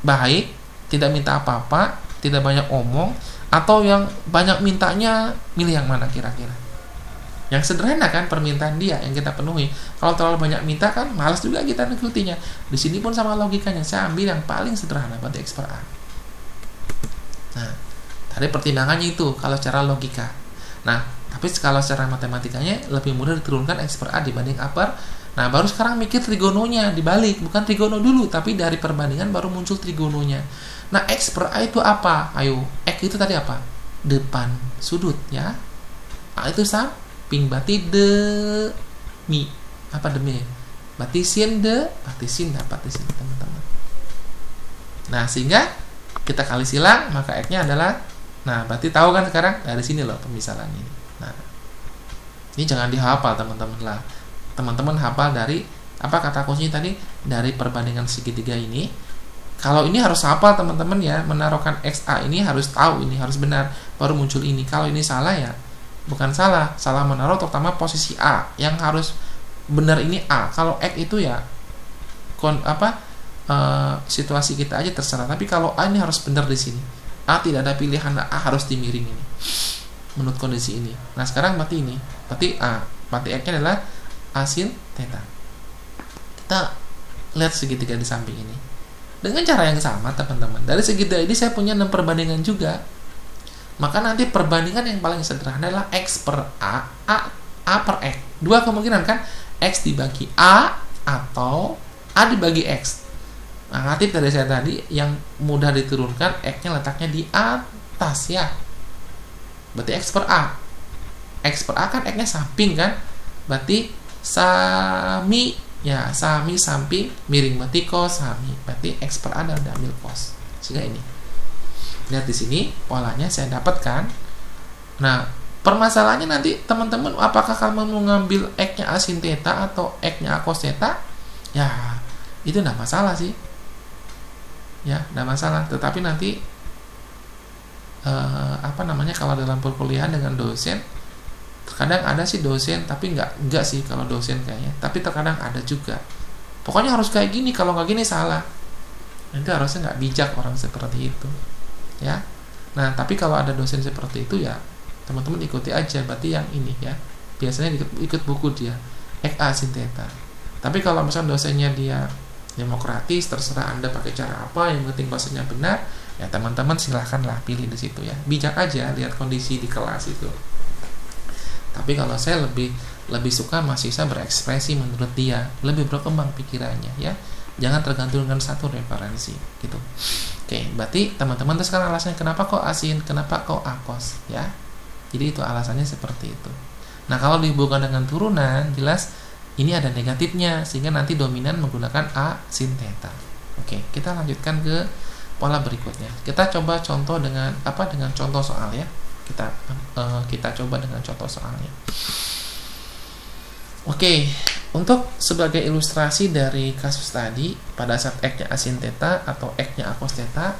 baik, tidak minta apa-apa, tidak banyak omong, atau yang banyak mintanya, milih yang mana kira-kira? Yang sederhana kan permintaan dia yang kita penuhi. Kalau terlalu banyak minta kan malas juga kita ngikutinya. Di sini pun sama logikanya, saya ambil yang paling sederhana, berarti X per A. Nah, tadi pertimbangannya itu kalau secara logika. Nah, tapi kalau secara matematikanya lebih mudah diturunkan X per A dibanding A per. Nah, baru sekarang mikir trigononya dibalik, bukan trigono dulu, tapi dari perbandingan baru muncul trigononya. Nah, X per A itu apa? Ayo, X itu tadi apa? Depan sudut ya. A itu samping, berarti demi. Apa demi? Berarti sin dapat di sini, teman-teman. Nah, sehingga kita kali silang, maka X-nya adalah, nah, berarti tahu kan sekarang dari sini loh pemisahan ini. Nah, ini jangan dihafal teman-teman lah. Teman-teman hafal dari apa kata kuncinya tadi, dari perbandingan segitiga ini. Kalau ini harus hafal teman-teman ya, menaruhkan XA ini harus tahu, ini harus benar, baru muncul ini. Kalau ini salah ya, bukan salah menaruh terutama posisi A, yang harus benar ini A. Kalau X itu ya situasi kita aja terserah. Tapi kalau A ini harus benar di sini. A tidak ada pilihan, A harus dimiring ini. Menurut kondisi ini. Nah, sekarang berarti ini, berarti A, berarti X-nya adalah A sin theta. Kita lihat segitiga di samping ini. Dengan cara yang sama, teman-teman. Dari segitiga ini saya punya 6 perbandingan juga. Maka nanti perbandingan yang paling sederhana adalah X per A per X. Dua kemungkinan kan, X dibagi A atau A dibagi X. Nah, relatif dari saya tadi yang mudah diturunkan, X-nya letaknya di atas ya. Berarti X per A. X per A kan X-nya samping kan. Berarti sami ya, sami samping miring, berarti cos sami. Berarti X per A dan diambil cos. Sehingga ini. Lihat di sini polanya saya dapatkan. Nah, permasalahannya nanti teman-teman apakah kamu mau ngambil X-nya A sin theta atau X-nya A cos theta? Ya, itu enggak masalah sih. Ya, enggak masalah. Tetapi nanti kalau dalam perkuliahan dengan dosen, terkadang ada sih dosen, tapi enggak sih kalau dosen kayaknya. Tapi terkadang ada juga. Pokoknya harus kayak gini, kalau nggak gini salah. Nanti harusnya nggak bijak orang seperti itu. Ya. Nah, tapi kalau ada dosen seperti itu ya, teman-teman ikuti aja, berarti yang ini ya. Biasanya ikut buku dia, XA sin theta. Tapi kalau misalnya dosennya dia demokratis, terserah Anda pakai cara apa, yang penting bahasanya benar, ya teman-teman silahkanlah pilih di situ ya. Bijak aja, lihat kondisi di kelas itu. Tapi kalau saya lebih suka mahasiswa berekspresi menurut dia, lebih berkembang pikirannya ya. Jangan tergantung dengan satu referensi gitu. Oke, berarti teman-teman terus sekarang alasannya kenapa kok asin, kenapa kok akos ya. Jadi itu alasannya seperti itu. Nah, kalau dihubungkan dengan turunan, jelas ini ada negatifnya sehingga nanti dominan menggunakan A sin theta. Oke, kita lanjutkan ke pola berikutnya. Kita coba contoh dengan contoh soal ya. Kita coba dengan contoh soalnya. Oke, untuk sebagai ilustrasi dari kasus tadi, pada saat X-nya A sin theta atau X-nya A cos theta,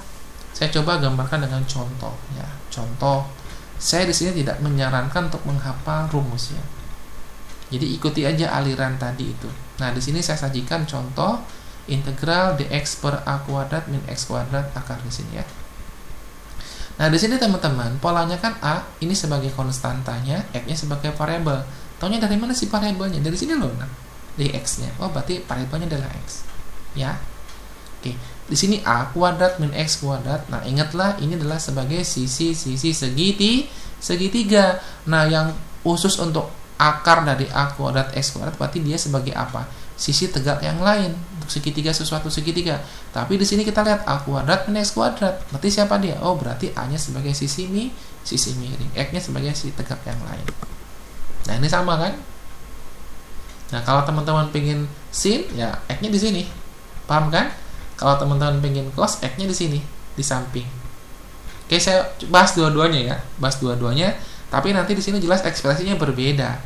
saya coba gambarkan dengan contoh ya. Contoh, saya di sini tidak menyarankan untuk menghafal rumusnya. Jadi ikuti aja aliran tadi itu. Nah, di sini saya sajikan contoh integral dx per A kuadrat min x kuadrat akar di sini ya. Nah, di sini teman-teman, polanya kan A ini sebagai konstantanya, X-nya sebagai variabel. Taunya dari mana sih variabelnya? Dari sini loh, nah. Dari X-nya. Oh, berarti variabelnya adalah X. Ya. Oke. Di sini A kuadrat min X kuadrat. Nah, ingatlah ini adalah sebagai sisi segitiga. Nah, yang khusus untuk akar dari A kuadrat X kuadrat berarti dia sebagai apa? Sisi tegak yang lain. Untuk segitiga sesuatu segitiga. Tapi di sini kita lihat A kuadrat min X kuadrat. Berarti siapa dia? Oh, berarti A-nya sebagai sisi miring. X-nya sebagai sisi tegak yang lain. Nah, ini sama kan? Nah, kalau teman-teman pengen sin, ya X-nya di sini. Paham kan? Kalau teman-teman pengen cos, X-nya di sini, di samping. Oke, saya bahas dua-duanya ya. Tapi nanti di sini jelas ekspresinya berbeda.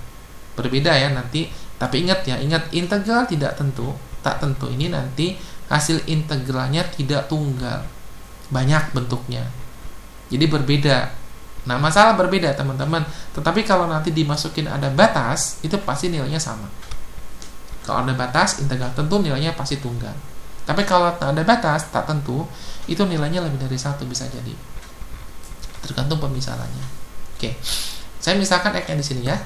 Berbeda ya nanti. Tapi ingat integral tak tentu. Ini nanti hasil integralnya tidak tunggal. Banyak bentuknya. Jadi berbeda. Nah, masalah berbeda teman-teman. Tetapi kalau nanti dimasukin ada batas, itu pasti nilainya sama. Kalau ada batas, integral tentu nilainya pasti tunggal. Tapi kalau ada batas, tak tentu, itu nilainya lebih dari 1 bisa jadi. Tergantung pemisalannya. Oke. Saya misalkan X-nya di sini ya.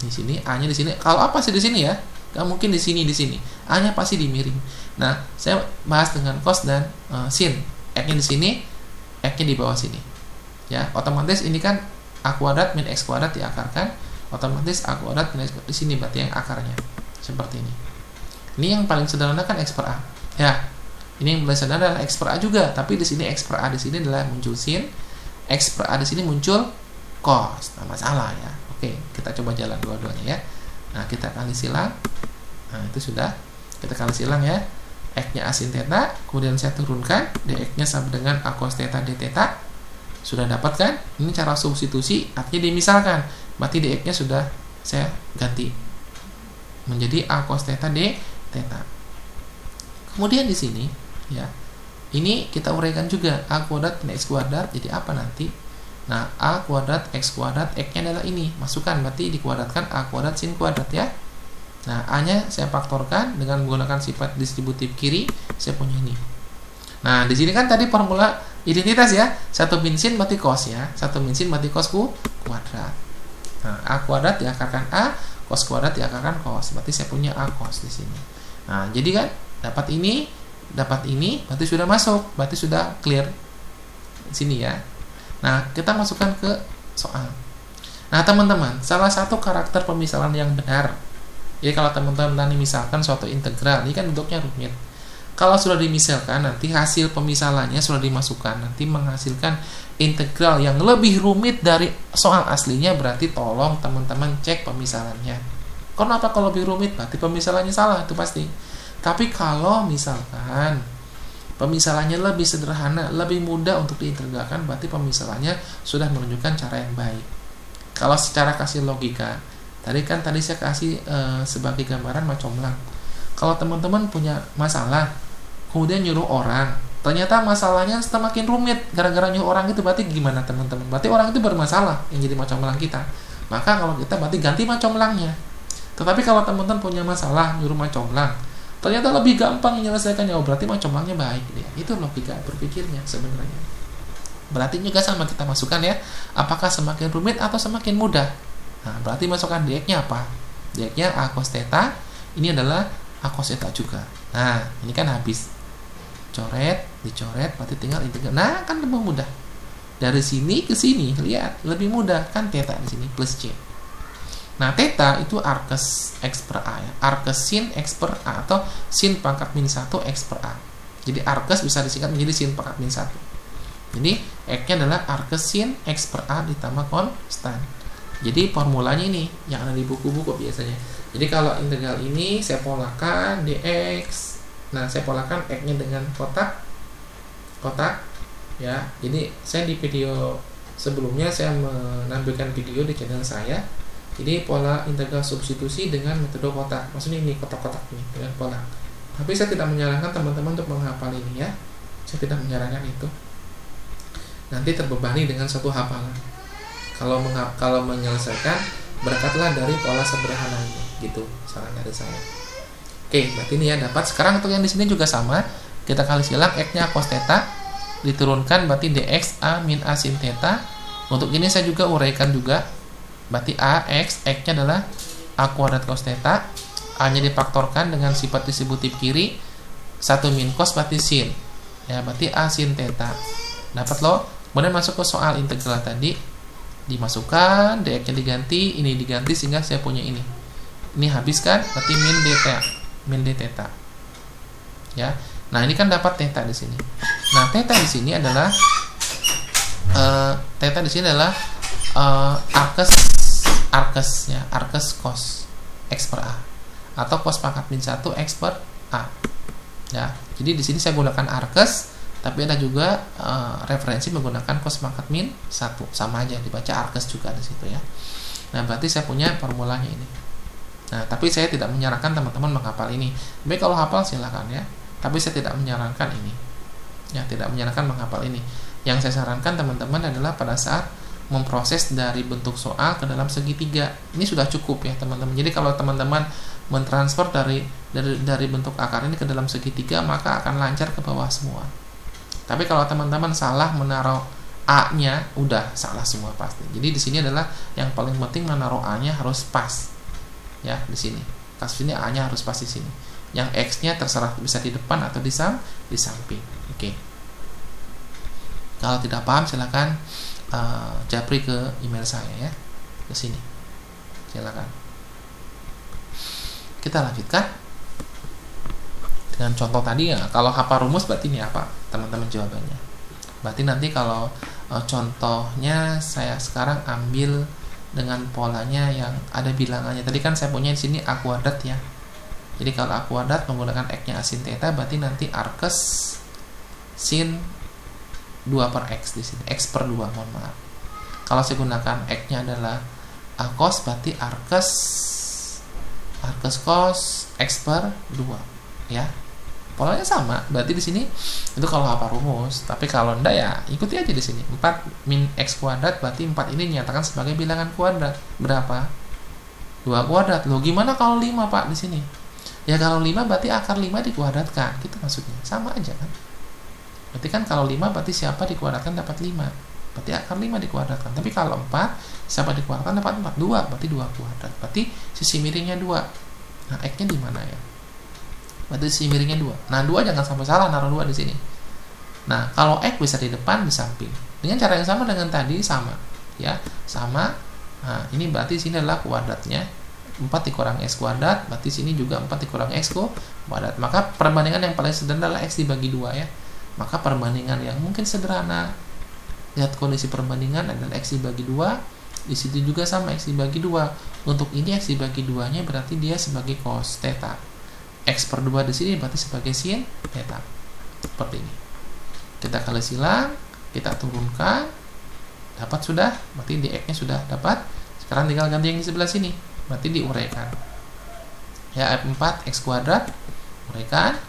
Di sini A-nya di sini. Kalau A pasti di sini ya. Gak mungkin di sini. A-nya pasti di miring. Nah, saya bahas dengan cos dan sin. X-nya di sini, X-nya di bawah sini. Ya, otomatis ini kan A kuadrat min X kuadrat diakarkan. Otomatis A kuadrat min X kuadrat di sini berarti yang akarnya. Seperti ini. Ini yang paling sederhana kan X per A. Ya. Ini yang paling sederhana adalah X per A juga, tapi di sini X per A di sini adalah muncul sin. X per A di sini muncul cos. Nah, masalah ya. Oke, kita coba jalan dua-duanya ya. Nah, kita kali silang. Nah, itu sudah. Kita kali silang ya. X-nya A sin theta, kemudian saya turunkan, dx-nya sama dengan A cos theta d theta. Sudah dapat kan? Ini cara substitusi, artinya dimisalkan. Berarti dx-nya sudah saya ganti menjadi A cos theta d theta. Kemudian di sini ya. Ini kita uraikan juga A kuadrat min X kuadrat jadi apa nanti? Nah, A kuadrat X kuadrat, X-nya adalah ini. Masukkan, berarti dikuadratkan A kuadrat sin kuadrat ya. Nah, A-nya saya faktorkan dengan menggunakan sifat distributif kiri, saya punya ini. Nah, di sini kan tadi formula identitas ya. 1 min sin berarti cos ya. 1 min sin berarti cos kuadrat. Nah, A kuadrat diakarkan A, cos kuadrat diakarkan cos. Berarti saya punya A cos di sini. Nah, jadi kan dapat ini, berarti sudah masuk, berarti sudah clear di sini ya. Nah, kita masukkan ke soal. Nah, teman-teman, salah satu karakter pemisalan yang benar. Jadi kalau teman-teman nanti misalkan suatu integral, ini kan bentuknya rumit. Kalau sudah dimisalkan, nanti hasil pemisalannya sudah dimasukkan, nanti menghasilkan integral yang lebih rumit dari soal aslinya, berarti tolong teman-teman cek pemisalannya. Kenapa kalau lebih rumit? Berarti pemisalannya salah, itu pasti. Tapi kalau misalkan pemisalannya lebih sederhana, lebih mudah untuk diintegralkan, berarti pemisalannya sudah menunjukkan cara yang baik. Kalau secara kasih logika, tadi saya kasih sebagai gambaran macomlang. Kalau teman-teman punya masalah, kemudian nyuruh orang, ternyata masalahnya semakin rumit gara-gara nyuruh orang itu, berarti gimana teman-teman? Berarti orang itu bermasalah yang jadi macomlang kita. Maka kalau kita berarti ganti macomlangnya. Tetapi kalau teman-teman punya masalah nyuruh macomlang, ternyata lebih gampang menyelesaikannya, berarti macomlangnya baik dia. Itu logika berpikirnya sebenarnya. Berarti juga sama kita masukkan ya, apakah semakin rumit atau semakin mudah. Nah, berarti masukkan dx-nya apa? Dx-nya A cos theta, ini adalah A cos theta juga. Nah, ini kan habis. Dicoret, berarti tinggal integral. Nah, kan lebih mudah. Dari sini ke sini, lihat, lebih mudah kan theta di sini plus C. Nah, theta itu arkes X per A ya. Arkes sin X per A atau sin pangkat min 1 X per A. Jadi arkes bisa disingkat menjadi sin pangkat min 1. Jadi X-nya adalah arkes sin X per A ditambah konstan. Jadi formulanya ini yang ada di buku-buku biasanya. Jadi kalau integral ini saya polakan dx. Nah, saya polakan X-nya dengan kotak ya. Jadi saya di video sebelumnya saya menampilkan video di channel saya. Jadi pola integral substitusi dengan metode kotak. Maksudnya ini kotak-kotak ini dengan pola. Tapi saya tidak menyarankan teman-teman untuk menghafal ini ya. Saya tidak menyarankan itu. Nanti terbebani dengan satu hafalan. Kalau menyelesaikan, berangkatlah dari pola sederhana ini, gitu saran dari saya. Oke, berarti ini ya dapat. Sekarang untuk yang di sini juga sama, kita kali silang x-nya cos theta, diturunkan berarti dx A min A sin theta. Untuk ini saya juga uraikan juga, berarti x-nya adalah A kuadrat cos theta, A-nya difaktorkan dengan sifat distributif kiri, 1 min cos berarti sin, ya berarti A sin theta. Dapat loh. Kemudian masuk ke soal integral tadi, dimasukkan, dx-nya diganti, ini diganti sehingga saya punya ini. Ini habiskan, berarti min d theta. Ya. Nah, ini kan dapat theta di sini. Nah, theta di sini adalah arkes cos X per A atau cos pangkat min 1 X per A. Ya. Jadi di sini saya gunakan arkes, tapi ada juga referensi menggunakan cos pangkat min 1. Sama aja, dibaca arkes juga di situ ya. Nah, berarti saya punya formulanya ini. Nah, tapi saya tidak menyarankan teman-teman menghafal ini. Tapi kalau hafal silakan ya. Tapi saya tidak menyarankan ini. Ya, tidak menyarankan menghafal ini. Yang saya sarankan teman-teman adalah pada saat memproses dari bentuk soal ke dalam segitiga. Ini sudah cukup ya, teman-teman. Jadi kalau teman-teman mentransfer dari bentuk akar ini ke dalam segitiga, maka akan lancar ke bawah semua. Tapi kalau teman-teman salah menaruh A-nya, udah salah semua pasti. Jadi di sini adalah yang paling penting menaruh A-nya harus pas. ya di sini. Kasus ini A-nya harus pas di sini. Yang X-nya terserah bisa di depan atau di samping. Oke. Kalau tidak paham silakan japri ke email saya ya, ke sini. Silakan. Kita lanjutkan dengan contoh tadi ya. Kalau hafal rumus berarti ini apa teman-teman jawabannya. Berarti nanti kalau contohnya saya sekarang ambil dengan polanya yang ada bilangannya. Tadi kan saya punya di sini A kuadrat ya. Jadi kalau A kuadrat menggunakan X-nya A sin theta, berarti nanti arkes sin 2 per X di sini. X per 2, mohon maaf. Kalau saya gunakan X-nya adalah A cos, berarti arkes cos X per 2 ya. Polanya sama, berarti di sini itu kalau hafal rumus. Tapi kalau enggak ya ikuti aja di sini. 4 min X kuadrat berarti 4 ini dinyatakan sebagai bilangan kuadrat. Berapa? 2 kuadrat. Loh gimana kalau 5 Pak di sini? Ya kalau 5 berarti akar 5 dikuadratkan. Gitu maksudnya. Sama aja kan? Berarti kan kalau 5 berarti siapa dikuadratkan dapat 5. Berarti akar 5 dikuadratkan. Tapi kalau 4 siapa dikuadratkan dapat 4. 2 berarti 2 kuadrat. Berarti sisi miringnya 2. Nah, X-nya di mana ya? Berarti sisi miringnya 2. Nah, 2 jangan sampai salah naruh 2 di sini. Nah, kalau X bisa di depan, di samping. Dengan cara yang sama dengan tadi, sama. Ya, sama. Nah, ini berarti sini adalah kuadratnya. 4 dikurang X kuadrat, berarti sini juga 4 dikurang X kuadrat. Maka perbandingan yang paling sederhana adalah X dibagi 2 ya. Maka perbandingan yang mungkin sederhana, lihat kondisi perbandingan adalah X dibagi 2. Di situ juga sama X dibagi 2. Untuk ini X dibagi 2-nya berarti dia sebagai cos theta. X per 2 di sini berarti sebagai sin theta. Seperti ini. Kita kali silang, kita turunkan, dapat sudah, berarti di X-nya sudah dapat. Sekarang tinggal ganti yang di sebelah sini, berarti diuraikan. Ya, F4 X kuadrat, uraikan.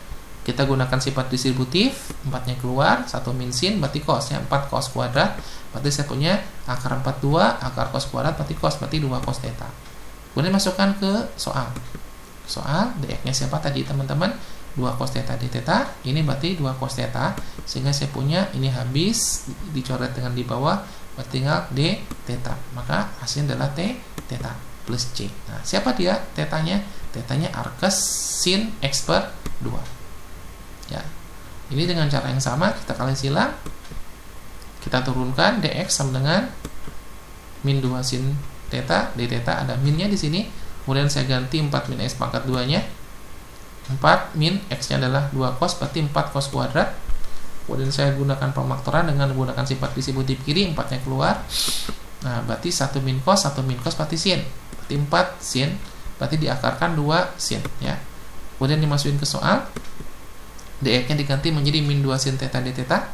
Kita gunakan sifat distributif, 4-nya keluar, 1 min sin, berarti cos-nya 4 cos kuadrat, berarti saya punya akar 42, akar cos kuadrat, berarti cos, berarti 2 cos theta. Kemudian masukkan ke soal. Soal dx-nya siapa tadi teman-teman? 2 cos theta d theta. Ini berarti 2 cos theta, sehingga saya punya ini habis dicoret dengan di bawah, berarti tinggal d theta. Maka hasilnya adalah t theta plus c. Nah, siapa dia tetanya? Tetanya arkes sin x per 2. Ya. Ini dengan cara yang sama kita kali silang. Kita turunkan dx sama dengan min 2 sin theta d theta, ada minnya di sini. Kemudian saya ganti 4 min X pangkat 2-nya. 4 min X-nya adalah 2 cos, berarti 4 cos kuadrat. Kemudian saya gunakan pemaktoran dengan menggunakan sifat distributif kiri, 4-nya keluar. Nah, berarti 1 min cos, berarti sin. Berarti 4 sin, berarti diakarkan 2 sin. Ya. Kemudian dimasukin ke soal. dx-nya diganti menjadi min 2 sin theta d theta.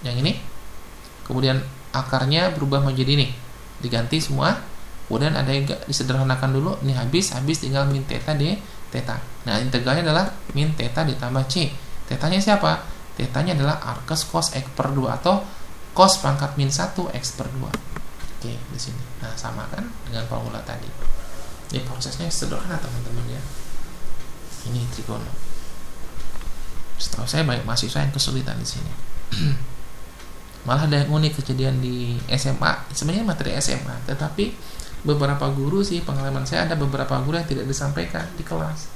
Yang ini. Kemudian akarnya berubah menjadi ini. Diganti semua. Kemudian ada yang disederhanakan dulu, ini habis tinggal min theta d theta. Nah, integralnya adalah min theta ditambah c. Tetanya siapa? Tetanya adalah arkes cos x per 2 atau cos pangkat min 1 x per 2. Oke, di sini. Nah, sama kan dengan formula tadi. Ini prosesnya sederhana teman-teman ya. Ini trigono. Setahu saya banyak mahasiswa yang kesulitan di sini. Malah ada yang unik kejadian di SMA. Sebenarnya materi SMA, tetapi beberapa guru sih, pengalaman saya ada beberapa guru yang tidak disampaikan di kelas.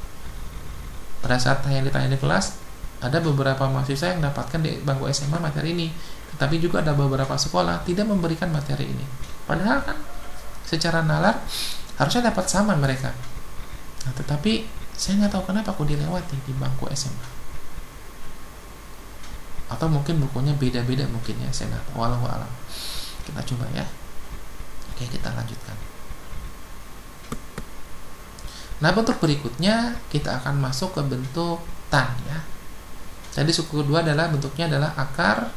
Pada saat ditanya di kelas, ada beberapa mahasiswa yang dapatkan di bangku SMA materi ini, tetapi juga ada beberapa sekolah tidak memberikan materi ini. Padahal kan secara nalar harusnya dapat sama mereka. Nah, tetapi saya nggak tahu kenapa aku dilewati di bangku SMA. Atau mungkin bukunya beda-beda mungkin ya, saya nggak tahu. Wallahu a'lam. Kita coba ya. Oke, kita lanjutkan. Nah, bentuk berikutnya kita akan masuk ke bentuk tan ya. Tadi suku kedua adalah bentuknya adalah akar.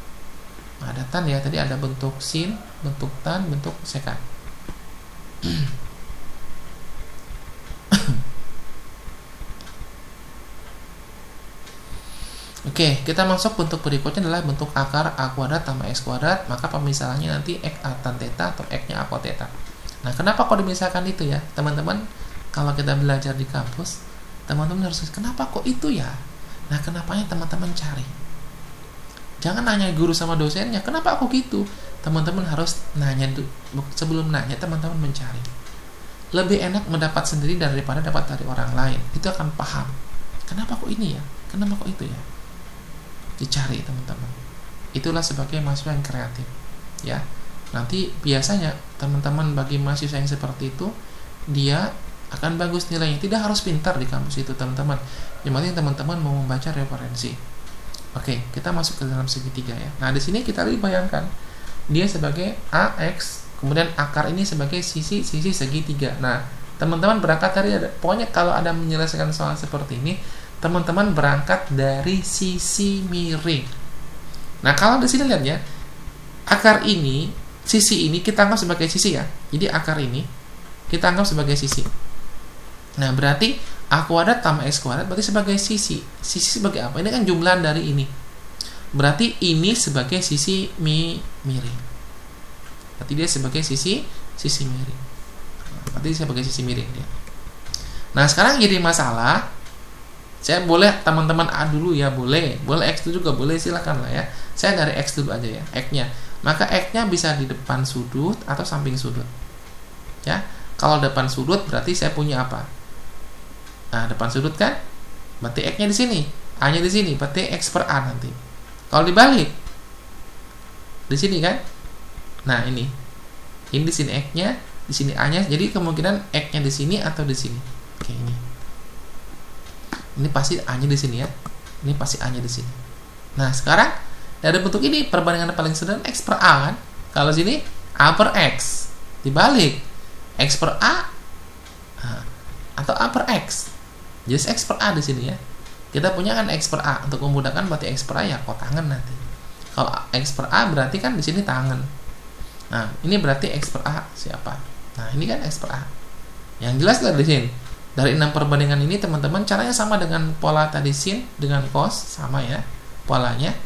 Ada tan ya, tadi ada bentuk sin, bentuk tan, bentuk sekant. Oke, kita masuk bentuk berikutnya adalah bentuk akar A kuadrat tambah X kuadrat. Maka pemisahannya nanti X A tan theta atau X-nya A cos theta. Nah, kenapa kok dimisahkan itu ya teman-teman? Kalau kita belajar di kampus, teman-teman harus, kenapa kok itu ya? Nah, kenapanya teman-teman cari. Jangan nanya guru sama dosennya, kenapa aku gitu? Teman-teman harus nanya, sebelum nanya teman-teman mencari. lebih enak mendapat sendiri daripada dapat dari orang lain. Itu akan paham. Kenapa kok ini ya? Kenapa kok itu ya? Dicari teman-teman. Itulah sebagai mahasiswa yang kreatif. Ya. Nanti biasanya teman-teman bagi mahasiswa yang seperti itu, dia akan bagus nilainya. Tidak harus pintar di kampus itu teman-teman. Yang penting teman-teman mau membaca referensi. Oke, kita masuk ke dalam segitiga ya. Nah, di sini kita bayangkan dia sebagai AX, kemudian akar ini sebagai sisi segitiga. Nah, teman-teman berangkat dari pokoknya kalau ada menyelesaikan soal seperti ini, teman-teman berangkat dari sisi miring. Nah, kalau di sini lihat ya, akar ini, sisi ini kita anggap sebagai sisi ya. Jadi akar ini kita anggap sebagai sisi. Nah, berarti A kuadrat tambah X kuadrat berarti sebagai sisi. Sisi sebagai apa? Ini kan jumlahan dari ini. Berarti ini sebagai sisi miring. Berarti dia sebagai sisi miring. Berarti sebagai sisi miring dia. Nah, sekarang jadi masalah. Saya boleh teman-teman A dulu ya, boleh X itu juga boleh, silakan lah ya. Saya dari X dulu aja ya, X-nya. Maka X-nya bisa di depan sudut atau samping sudut. Ya. Kalau depan sudut berarti saya punya apa? Nah, depan sudut kan? Berarti X-nya di sini, A-nya di sini, berarti X per A nanti. Kalau dibalik, di sini kan? Nah, ini di sini X-nya, di sini A-nya. Jadi kemungkinan X-nya di sini atau di sini. Oke, ini. Ini pasti A-nya di sini ya. Ini pasti A-nya di sini. Nah, sekarang dari bentuk ini perbandingan paling sederhana X per A kan? Kalau sini A per X. Dibalik X per A atau A per X. Jadi X per A di sini ya. Kita punya kan X per A. Untuk memudahkan berarti X per A ya kotangan nanti. Kalau X per A berarti kan di sini tangan. Nah, ini berarti X per A siapa? Nah, ini kan X per A. Yang jelas dari sini. Dari 6 perbandingan ini teman-teman caranya sama dengan pola tadi sin dengan cos, sama ya polanya.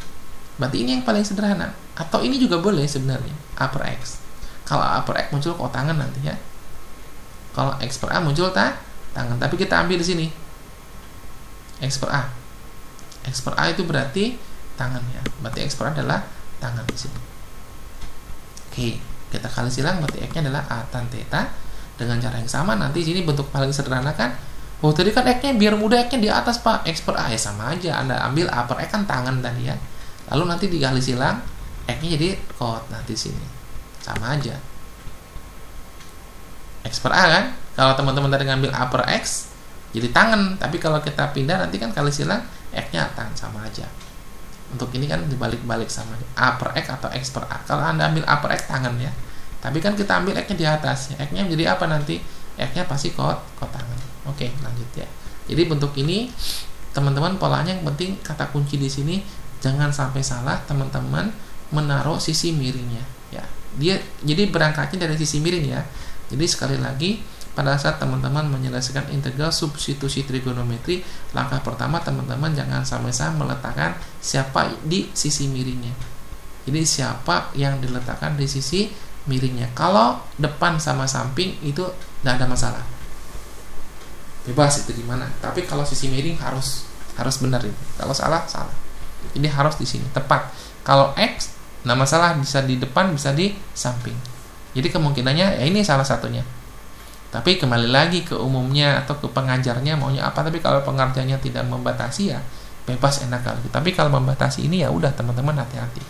Berarti ini yang paling sederhana. Atau ini juga boleh sebenarnya, A per X. Kalau A per X muncul kotangan nanti ya. Kalau X per A muncul tangan. Tapi kita ambil di sini X per A. X per A itu berarti tangan ya. Berarti X per A adalah tangan di sini. Oke, kita kali silang berarti X-nya adalah A tan theta. Dengan cara yang sama nanti sini bentuk paling sederhana kan. Oh, tadi kan X-nya biar mudah X-nya di atas Pak. X per A ya sama aja. Anda ambil A per X kan tangan tadi ya. Lalu nanti dikali silang X-nya jadi kot nanti sini. Sama aja. X per A kan. Kalau teman-teman tadi ngambil A per X jadi tangan, tapi kalau kita pindah nanti kan kali silang X-nya tangan, sama aja. Untuk ini kan dibalik-balik sama A per X atau X per A. Kalau Anda ambil A per X tangan ya. Tapi kan kita ambil X-nya di atas. X-nya menjadi apa nanti? X-nya pasti kot tangan. Oke, lanjut ya. Jadi bentuk ini teman-teman polanya yang penting kata kunci di sini jangan sampai salah teman-teman menaruh sisi miringnya ya. Dia jadi berangkatnya dari sisi miring ya. Jadi sekali lagi pada saat teman-teman menyelesaikan integral substitusi trigonometri, langkah pertama teman-teman jangan sampai-sampai meletakkan siapa di sisi miringnya. Jadi siapa yang diletakkan di sisi miringnya. Kalau depan sama samping itu tidak ada masalah. Bebas itu di mana. Tapi kalau sisi miring harus benar itu. Kalau salah. Ini harus di sini tepat. Kalau X, nah masalah bisa di depan, bisa di samping. Jadi kemungkinannya ya ini salah satunya. Tapi kembali lagi ke umumnya atau ke pengajarnya maunya apa. Tapi kalau pengajarnya tidak membatasi ya bebas enak kali. Tapi kalau membatasi ini ya udah teman-teman hati-hati.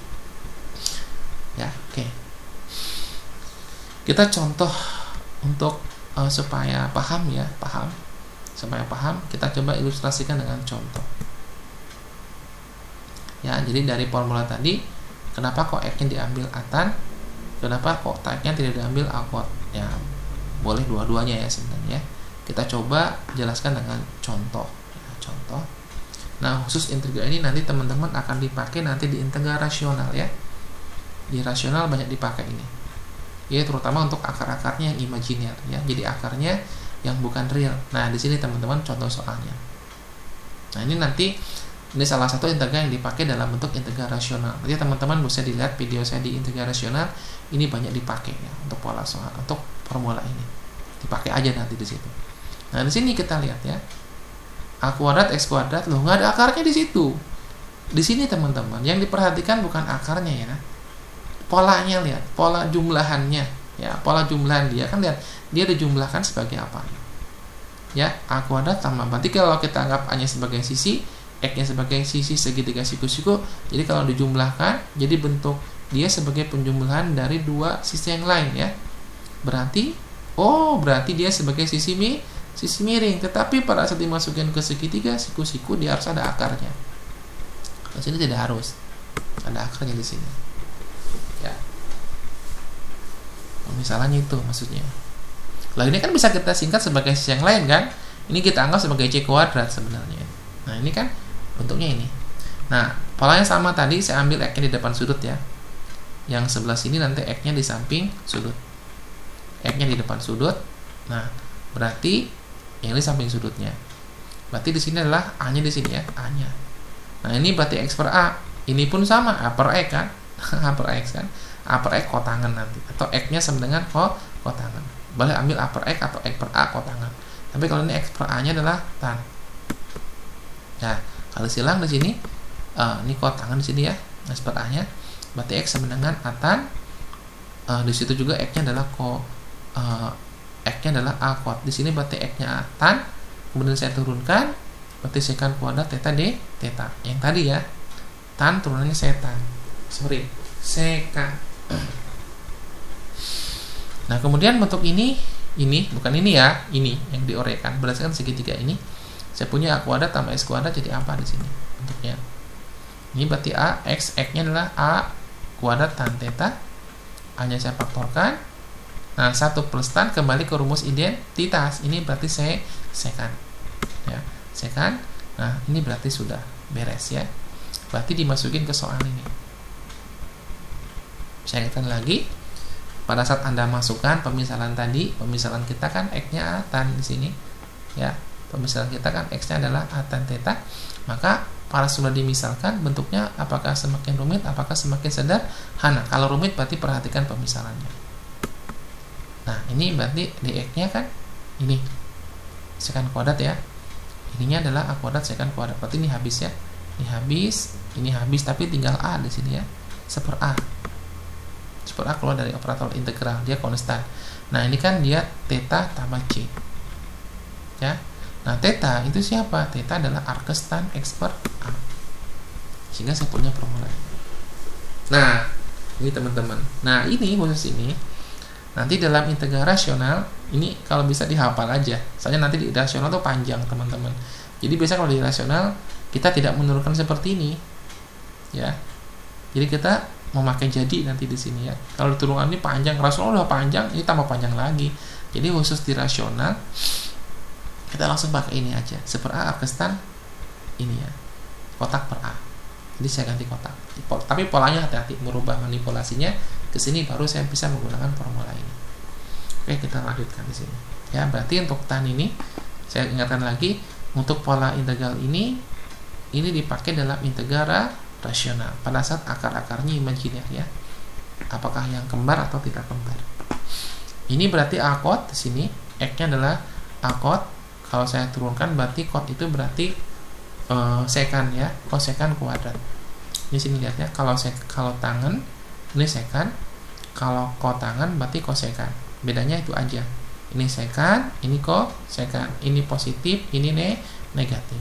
Ya, oke. Kita contoh untuk supaya paham ya, supaya paham kita coba ilustrasikan dengan contoh. Ya, jadi dari formula tadi kenapa kok X-nya diambil atan? Kenapa kok X-nya tidak diambil akot? Ya, boleh dua-duanya ya sebenarnya. Kita coba jelaskan dengan contoh. Ya, contoh. Nah, khusus integral ini nanti teman-teman akan dipakai nanti di integral rasional ya. Di rasional banyak dipakai ini. Ya, terutama untuk akar-akarnya yang imajiner ya. Jadi akarnya yang bukan real. Nah, di sini teman-teman contoh soalnya. Nah, ini nanti ini salah satu integral yang dipakai dalam bentuk integral rasional. Jadi teman-teman bisa dilihat video saya di integral rasional, ini banyak dipakai ya untuk pola soal, untuk formula ini. Dipakai aja nanti di situ. Nah, di sini kita lihat ya. A kuadrat X kuadrat, loh nggak ada akarnya di situ. Di sini teman-teman, yang diperhatikan bukan akarnya ya. Polanya lihat, pola jumlahannya. Ya, pola jumlahan dia kan, lihat dia dijumlahkan sebagai apa? Ya, A kuadrat tambah, berarti kalau kita anggap A-nya sebagai sisi, X-nya sebagai sisi segitiga siku-siku, jadi kalau dijumlahkan, jadi bentuk dia sebagai penjumlahan dari dua sisi yang lain ya. Berarti berarti dia sebagai sisi miring, tetapi pada saat dimasukin ke segitiga siku-siku dia harus ada akarnya. Di sini tidak harus ada akarnya di sini. Ya. Misalnya itu maksudnya. Lah ini kan bisa kita singkat sebagai sisi yang lain kan? Ini kita anggap sebagai C kuadrat sebenarnya. Nah, ini kan bentuknya ini. Nah, polanya sama tadi, saya ambil X-nya di depan sudut ya. Yang sebelah sini nanti X-nya di samping sudut. X-nya di depan sudut. Nah, berarti yang di samping sudutnya. Berarti di sini adalah A-nya di sini ya, A-nya. Nah, ini berarti X per A. Ini pun sama, A per X kan? A per X kan? A per X kotangan nanti, atau X-nya sama dengan kotangan. Boleh ambil A per X atau X per A kotangan. Tapi kalau ini X per A-nya adalah tan. Nah, kalau silang di sini, ini kotangan di sini ya, X per A-nya. Berarti X sama dengan A tan. Di situ juga X-nya adalah X-nya adalah A kuadrat. Di sini berarti X-nya A tan. Kemudian saya turunkan, berarti sekan kuadrat theta d theta. Yang tadi ya, tan turunannya sekan. Nah, kemudian bentuk ini bukan ini ya, ini yang diorekan berdasarkan segitiga ini. Saya punya A kuadrat tambah S kuadrat jadi apa di sini bentuknya? Ini berarti A X-nya adalah A kuadrat tan theta. A-nya saya faktorkan. Nah, 1 plus tan kembali ke rumus identitas. Ini berarti sekan. Ya, sekan. Nah, ini berarti sudah beres ya. Berarti dimasukin ke soal ini. Saya ingatkan lagi, pada saat Anda masukkan pemisalan tadi, pemisalan kita kan X-nya A tan di sini. Ya, pemisalan kita kan X-nya adalah A tan theta. Maka pada sudah dimisalkan bentuknya apakah semakin rumit, apakah semakin sederhana. Kalau rumit berarti perhatikan pemisalannya. Nah, ini berarti dx-nya kan ini sekan kuadrat ya. Ininya adalah A kuadrat sekan kuadrat. Berarti ini habis ya. Ini habis tapi tinggal A di sini ya. Seper A keluar dari operator integral, dia konstan. Nah, ini kan dia theta tambah C. Ya. Nah, theta itu siapa? Theta adalah arkes tan X per A. Sehingga saya punya formula. Nah, ini teman-teman. Nah, ini khusus ini nanti dalam integral rasional ini kalau bisa dihafal aja. Soalnya nanti di rasional tuh panjang, teman-teman. Jadi biasa kalau di rasional kita tidak menurunkan seperti ini. Ya. Jadi kita memakai jadi nanti di sini ya. Kalau diturunkan ini panjang, rasional udah panjang, ini tambah panjang lagi. Jadi khusus di rasional kita langsung pakai ini aja. Seper A arkes tan ini ya. Kotak per A. Jadi saya ganti kotak. Tapi polanya hati-hati, merubah manipulasinya ke sini baru saya bisa menggunakan formula ini. Oke, kita lanjutkan di sini. Ya, berarti untuk tan ini saya ingatkan lagi, untuk pola integral ini dipakai dalam integral rasional pada saat akar-akarnya imajiner ya. Apakah yang kembar atau tidak kembar. Ini berarti A kot di sini, X-nya adalah A kot. Kalau saya turunkan berarti kot itu berarti sekan ya, kosekan kuadrat. Di sini lihatnya, kalau tangan ini sekan, kalau kotangan berarti kosekan. Bedanya itu aja. Ini sekan, ini kosekan. Ini positif, ini negatif.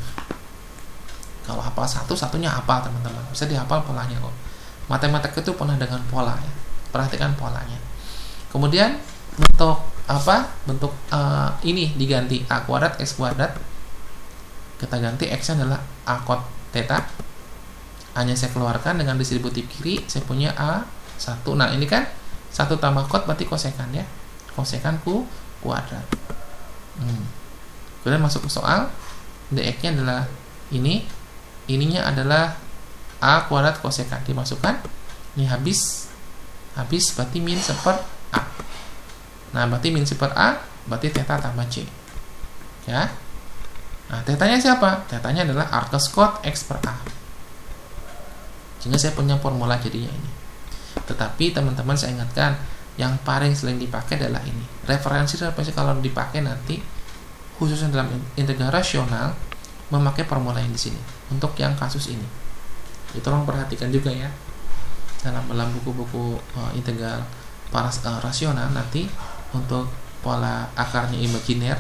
Kalau hafal satunya hafal, teman-teman. Bisa dihafal polanya kok. Matematika itu penuh dengan pola ya. Perhatikan polanya. Kemudian bentuk ini diganti A kuadrat X kuadrat. Kita ganti X-nya adalah A kot theta. A-nya saya keluarkan dengan distributif kiri, saya punya A1. Nah, ini kan 1 tambah kot berarti kosekan ya. Kosekan kuadrat. Kemudian masuk ke soal. Dx-nya adalah ininya adalah A kuadrat kosekan. Dimasukkan. Ini habis berarti min seper A. Nah, berarti min seper A berarti theta tambah C. Ya. Nah, tetanya siapa? Tetanya adalah arkes kot X per A. Sehingga saya punya formula jadinya ini. Tetapi teman-teman saya ingatkan, yang paling sering dipakai adalah ini. Referensi kalau dipakai nanti khususnya dalam integral rasional memakai formula yang di sini untuk yang kasus ini. Jadi tolong perhatikan juga ya dalam buku-buku integral rasional nanti untuk pola akarnya imajiner,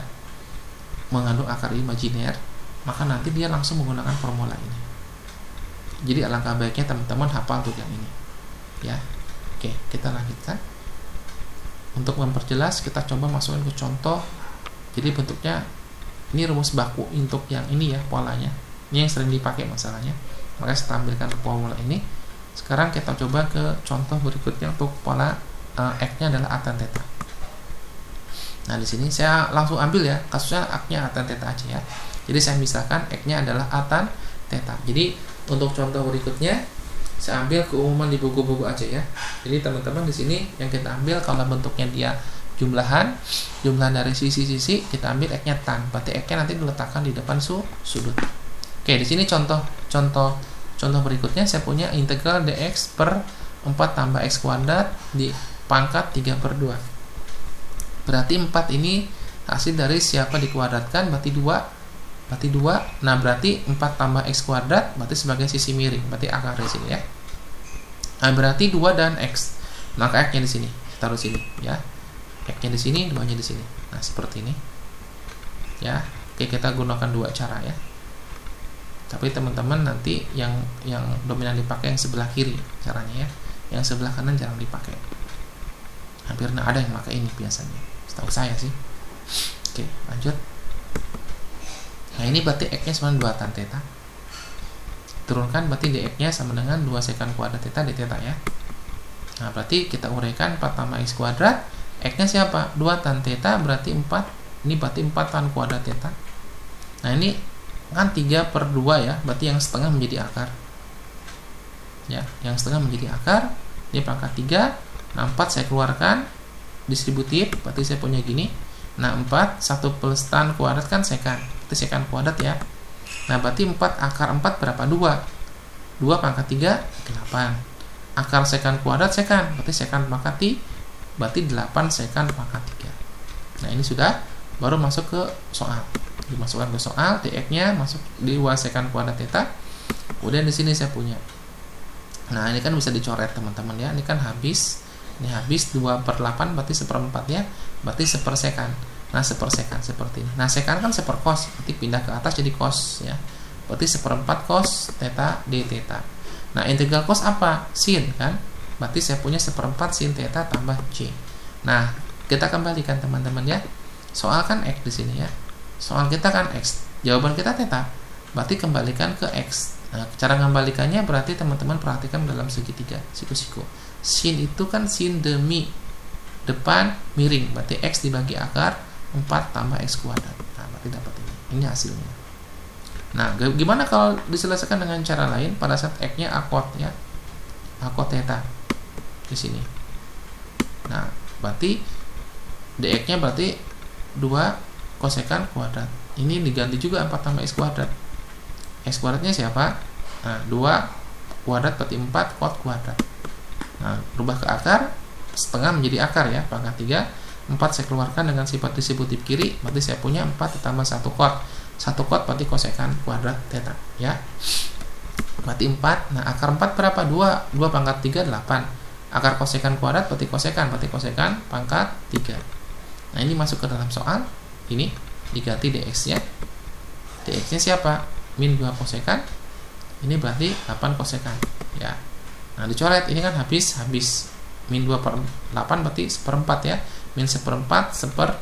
mengandung akar imajiner, maka nanti dia langsung menggunakan formula ini. Jadi alangkah baiknya teman-teman hafal tuh yang ini ya. Oke, kita lanjutkan. Untuk memperjelas kita coba masukkan ke contoh. Jadi bentuknya ini rumus baku untuk yang ini ya, polanya ini yang sering dipakai masalahnya, maka saya tampilkan formula ini. Sekarang kita coba ke contoh berikutnya untuk pola X-nya adalah A tan theta. Nah, di sini saya langsung ambil ya, kasusnya X-nya A tan theta aja ya. Jadi saya misalkan X-nya adalah A tan theta. Jadi untuk contoh berikutnya saya ambil keumuman di buku-buku aja ya. Jadi teman-teman di sini yang kita ambil kalau bentuknya dia jumlahan dari sisi-sisi, kita ambil X-nya tan. Berarti X-nya nanti diletakkan di depan sudut. Oke, di sini contoh berikutnya saya punya integral dx per 4 tambah x kuadrat di pangkat 3/2. Berarti 4 ini hasil dari siapa dikuadratkan, berarti 2. Nah, berarti 4 tambah x kuadrat berarti sebagai sisi miring, berarti akar di sini ya. Nah, berarti 2 dan x. Maka x-nya di sini, taruh sini ya. X-nya di sini, 2-nya di sini. Nah, seperti ini. Ya. Oke, kita gunakan dua cara ya. Tapi teman-teman nanti yang dominan dipakai yang sebelah kiri caranya ya. Yang sebelah kanan jarang dipakai. Hampir nggak ada yang pakai ini biasanya. Setahu saya sih. Oke, lanjut. Nah, ini berarti X-nya sama 2 tan theta. Turunkan berarti dx-nya sama dengan 2 sekant kuadrat theta d theta ya. Nah, berarti kita uraikan 4 tambah x kuadrat. X-nya siapa? 2 tan theta berarti 4. Ini berarti 4 tan kuadrat theta. Nah, ini kan 3/2 ya. Berarti yang setengah menjadi akar. Ya, yang setengah menjadi akar. Ini pangkat 3. Nah, 4 saya keluarkan distributif, berarti saya punya gini. Nah, 4 1 plus tan kuadrat kan sekan. Itu sekan kuadrat ya. Nah, berarti 4 akar 4 berapa? 2 pangkat 3 8. Akar sekan kuadrat sekan, berarti sekan pangkat 3, berarti 8 sekan pangkat 3. Nah, ini sudah, baru masuk ke soal. Dimasukkan ke soal, dx-nya masuk di 2 sekan kuadrat theta. Kemudian di sini saya punya. Nah, ini kan bisa dicoret teman-teman ya. Ini kan habis. Ini habis 2/8 berarti 1/4 ya. Berarti 1 sekan. Nah, 1 sekan seperti ini. Nah, sekan kan 1 cos, berarti pindah ke atas jadi cos ya. Berarti 1/4 cos theta d theta. Nah, integral cos apa? Sin kan? Berarti saya punya 1/4 sin theta tambah c. Nah, kita kembalikan teman-teman ya. Soal kan x di sini ya. Soal kita kan x. Jawaban kita theta. Berarti kembalikan ke x. Nah, cara mengembalikannya berarti teman-teman perhatikan dalam segitiga siku-siku. Sin itu kan sin demi depan miring, berarti x dibagi akar 4 tambah x kuadrat. Nah, berarti dapat ini. Ini hasilnya. Nah, gimana kalau diselesaikan dengan cara lain pada saat x-nya akot ya. Akot theta di sini. Nah, berarti dx-nya berarti 2 kosekan kuadrat. Ini diganti juga 4 tambah x kuadrat. X kuadratnya siapa? Nah, 2 kuadrat berarti 4 kot kuadrat. Nah, rubah ke akar, setengah menjadi akar ya, pangkat 3. 4 saya keluarkan dengan sifat distributif kiri, berarti saya punya 4 ditambah 1 kot. 1 kot berarti kosekan kuadrat theta ya. Berarti 4. Nah, akar 4 berapa? 2 pangkat 3 8. Akar kosekan kuadrat berarti kosekan pangkat 3. Nah, ini masuk ke dalam soal. Ini diganti dx-nya. Dx-nya siapa? Min 2 kosekan. Ini berarti 8 kosekan ya. Nah, dicoret. Ini kan habis min 2/8 berarti 1/4 ya. Min 1/4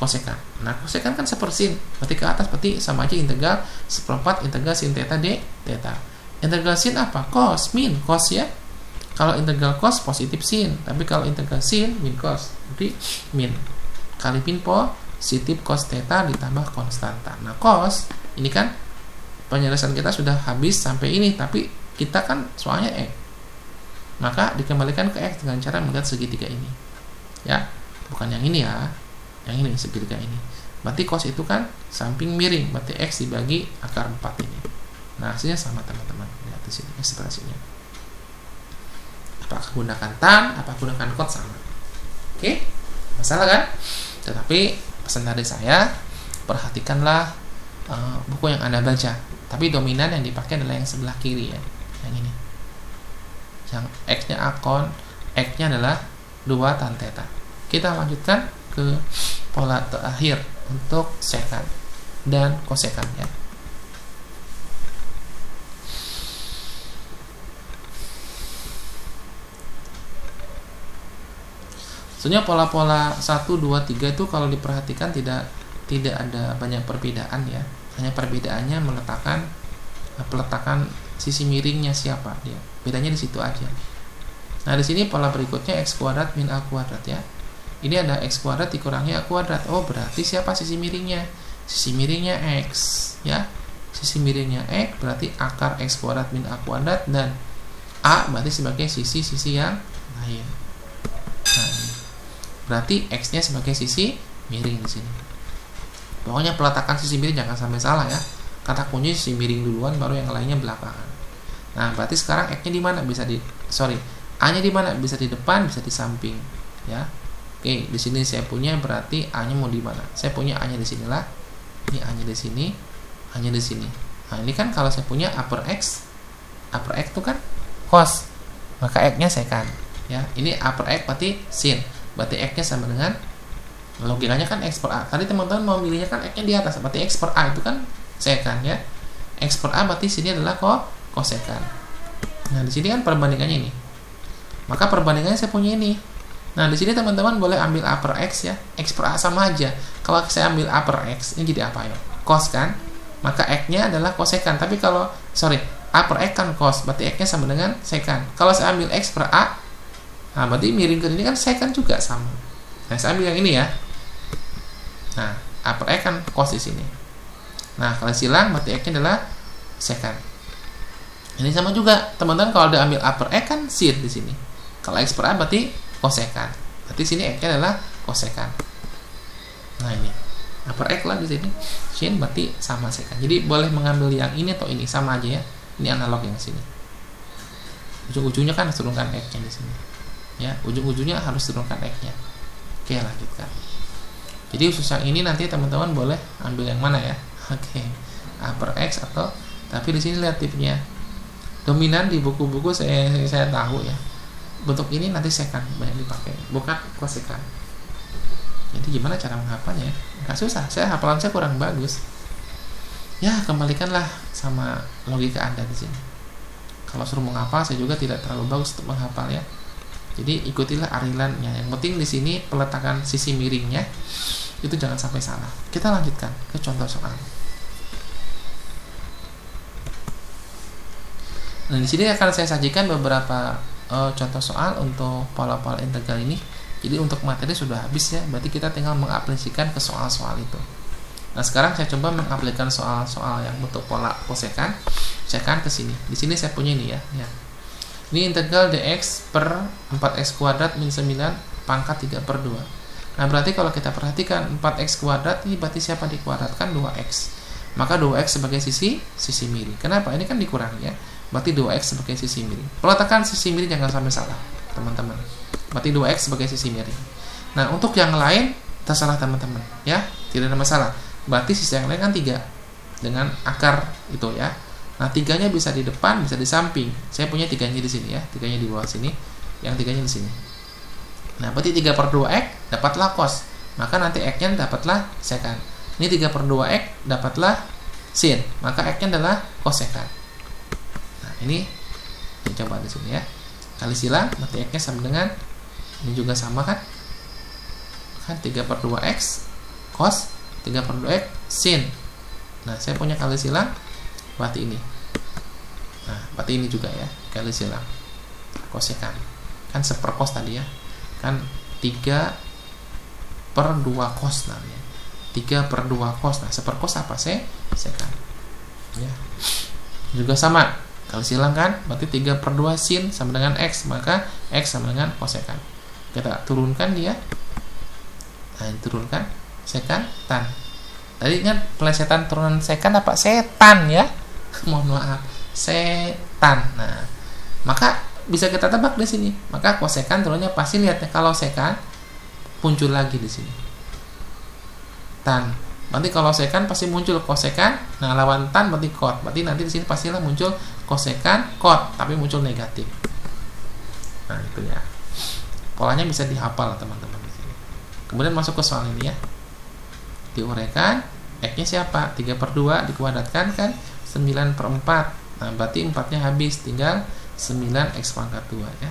kosekan. Nah, kosekan kan 1 sin. Berarti ke atas berarti sama aja integral 1/4 integral sin theta d theta. Integral sin apa? Cos, min cos ya. Kalau integral cos positif sin, tapi kalau integral sin min cos. Berarti min kali min positif cos theta ditambah konstanta. Nah, cos ini kan penjelasan kita sudah habis sampai ini, tapi kita kan soalnya x. Maka dikembalikan ke x dengan cara melihat segitiga ini. Ya, bukan yang ini ya. Yang ini segitiga ini. Berarti cos itu kan samping miring, berarti x dibagi akar 4 ini. Nah, hasilnya sama teman-teman. Lihat di sini ekspresinya. Apakah gunakan tan, apakah gunakan cos sama. Oke? Masalah kan? Tetapi pesan dari saya, perhatikanlah buku yang Anda baca. Tapi dominan yang dipakai adalah yang sebelah kiri ya. Yang ini. Yang x-nya akon, x-nya adalah 2 tan theta. Kita lanjutkan ke pola terakhir untuk sekan dan kosekan ya. Sebenarnya pola-pola 1, 2, 3 itu kalau diperhatikan tidak ada banyak perbedaan ya. Hanya perbedaannya peletakan sisi miringnya siapa dia. Bedanya di situ aja. Nah, di sini pola berikutnya x kuadrat min a kuadrat ya. Ini ada x kuadrat dikurangi a kuadrat. Oh, berarti siapa sisi miringnya? Sisi miringnya x ya. Sisi miringnya x berarti akar x kuadrat min a kuadrat, dan a berarti sebagai sisi-sisi yang lain. Nah, berarti x-nya sebagai sisi miring di sini. Pokoknya peletakan sisi miring jangan sampai salah ya. Kata kunci sisi miring duluan, baru yang lainnya belakangan. Nah, berarti sekarang x-nya di mana? A-nya di mana? Bisa di depan, bisa di samping, ya. Oke, di sini saya punya, berarti A-nya mau di mana? Saya punya A-nya di sinilah. Ini A-nya di sini, A-nya di sini. Nah, ini kan kalau saya punya upper x itu kan cos, maka x-nya sekan, ya. Ini upper x berarti sin. Berarti x-nya sama dengan, logikanya kan x per a. Tadi teman-teman mau milihnya kan x-nya di atas, berarti x per a itu kan sekan ya. X per a berarti sini adalah kosekan. Nah, di sini kan perbandingannya ini. Maka perbandingannya saya punya ini. Nah, di sini teman-teman boleh ambil upper x ya. X per a sama aja. Kalau saya ambil upper x, ini jadi apa ya? Cos kan? Maka x-nya adalah kosekan. Tapi kalau upper x kan cos, berarti x-nya sama dengan sekan. Kalau saya ambil x per a, nah berarti miring ke ini kan sekan juga sama. Nah, saya ambil yang ini ya. Nah, upper x kan cos di sini. Nah, kalau silang berarti x-nya adalah sekan. Ini sama juga, teman-teman, kalau udah ambil upper x kan sin di sini. Kalau x per a berarti kosekan. Berarti sini x-nya adalah kosekan. Nah, ini upper x lah di sini. Sin berarti sama sekan. Jadi boleh mengambil yang ini atau ini, sama aja ya. Ini analog yang sini. Ujung-ujungnya kan harus turunkan x-nya di sini. Ya, ujung-ujungnya harus turunkan x-nya. Oke, lanjutkan. Jadi khusus yang ini nanti teman-teman boleh ambil yang mana ya? Oke, upper x atau, tapi di sini lihat tipnya. Dominan di buku-buku saya tahu ya. Bentuk ini nanti sekan banyak dipakai, bukan kosekan. Jadi gimana cara menghafalnya? Nggak susah. Hafalan saya kurang bagus. Ya, kembalikanlah sama logika Anda di sini. Kalau suruh menghafal, saya juga tidak terlalu bagus untuk menghafal ya. Jadi ikutilah arilannya. Yang penting di sini peletakan sisi miringnya itu jangan sampai salah. Kita lanjutkan ke contoh soal. Nah, di sini akan saya sajikan beberapa contoh soal untuk pola-pola integral ini. Jadi untuk materi sudah habis ya. Berarti kita tinggal mengaplikasikan ke soal-soal itu. Nah, sekarang saya coba mengaplikasikan soal-soal yang bentuk pola kosekan, sekan ke sini. Di sini saya punya ini ya. Ini integral dx per 4x kuadrat min 9 pangkat 3 per 2. Nah, berarti kalau kita perhatikan 4x kuadrat ini berarti siapa dikuadratkan? 2x. Maka 2x sebagai sisi miring. Kenapa? Ini kan dikurangi ya. Berarti 2x sebagai sisi miring. Peletakan sisi miring jangan sampai salah, teman-teman. Berarti 2x sebagai sisi miring. Nah, untuk yang lain terserah teman-teman ya. Tidak ada masalah. Berarti sisi yang lain kan 3 dengan akar itu ya. Nah, 3-nya bisa di depan, bisa di samping. Saya punya 3-nya di sini ya. 3-nya di bawah sini. Yang 3-nya di sini. Nah, berarti 3 per 2x dapatlah cos. Maka nanti x-nya dapatlah sekan. Ini 3 per 2x dapatlah sin. Maka x-nya adalah kosekan. Nah, ini kita coba di sini ya. Kali silang, berarti x-nya sama dengan, ini juga sama kan? Kan 3 per 2x cos, 3 per 2x sin. Nah, saya punya kali silang, berarti ini. Nah, berarti ini juga ya, kali silang kosekan. Kan seperkos tadi ya. Kan 3 per 2 cos namanya. 3 per 2 cos. Nah, seperkos apa? Sekan. Ya. Juga sama. Kali silang kan, berarti 3 per 2 sin sama dengan x. Maka x sama dengan kosekan. Kita turunkan dia. Nah, turunkan. Sekan, tan. Tadi kan pelesetan turunan sekan apa? Setan ya. Mohon maaf. Setan. Nah, maka bisa kita tebak di sini. Maka kosekan turunnya pasti lihatnya kalau sekan muncul lagi di sini. Tan. Berarti kalau sekan pasti muncul kosekan. Nah, lawan tan berarti kot. Berarti nanti di sini pastilah muncul kosekan kot, tapi muncul negatif. Nah, itu ya. polanya bisa dihafal teman-teman di sini. Kemudian masuk ke soal ini ya, diuraikan. X-nya siapa? 3/2 dikuadratkan kan 9/4. Nah berarti 4-nya habis, tinggal 9x pangkat 2 ya.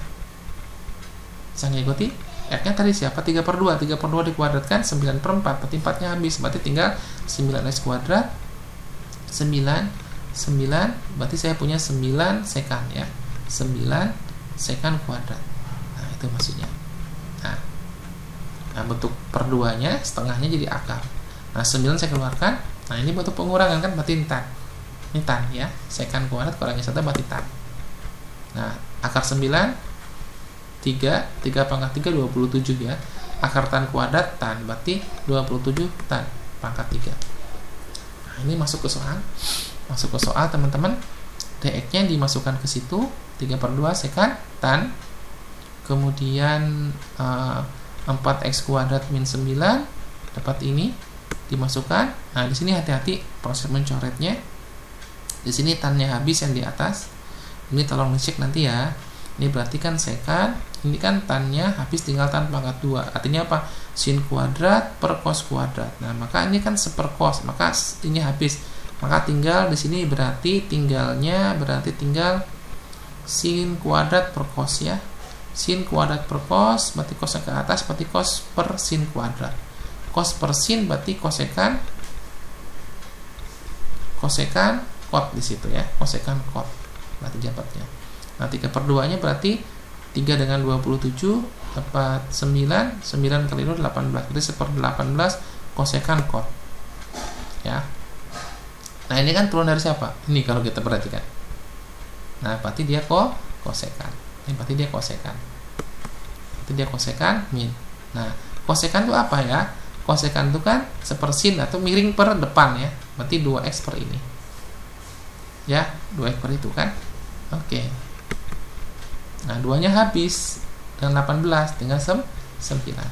Bisa ngikuti? X-nya tadi siapa? 3/2 dikuadratkan 9/4, berarti 4-nya habis, berarti tinggal 9x kuadrat 9 berarti saya punya 9 sekan ya, 9 sekan kuadrat. Nah itu maksudnya. Nah bentuk per 2 nya setengahnya jadi akar. Nah 9 saya keluarkan. Nah ini bentuk pengurangan kan, berarti tan. Ini tan ya, sekan kuadrat kurangi 1 berarti tan. Nah akar 9 3 pangkat 3 27 ya. Akar tan kuadrat tan, berarti 27 tan pangkat 3. Nah ini masuk ke soal teman-teman. Dx-nya dimasukkan ke situ, 3/2 sekan tan, kemudian 4x kuadrat min 9 dapat ini dimasukkan. Nah di sini hati-hati proses mencoretnya. Di sini tannya habis yang di atas. Ini tolong dicek nanti ya. Ini berarti kan sekan, ini kan tannya habis, tinggal tan pangkat 2. Artinya apa? Sin kuadrat per cos kuadrat. Nah maka ini kan seper cos, maka ini habis. Maka tinggal di sini berarti tinggal sin kuadrat per cos ya. Sin kuadrat per cos berarti cosnya ke atas, berarti cos per sin kuadrat. Cos per sin berarti kosekan kot di situ ya, kosekan kot berarti dapatnya. Nah 3/2 nya berarti 3 dengan 27 dapat 9 kali 2 18, berarti 1/18 kosekan kot ya. Nah ini kan turun dari siapa? Ini kalau kita perhatikan. Nah berarti dia kosekan. Ini berarti dia kosekan. Berarti dia kosekan min. Nah kosekan itu apa ya? Kosekan itu kan sepersin atau miring per depan ya. Berarti 2x per ini. Ya, 2x per itu kan. Oke. Nah, 2-nya habis dengan 18 tinggal 9.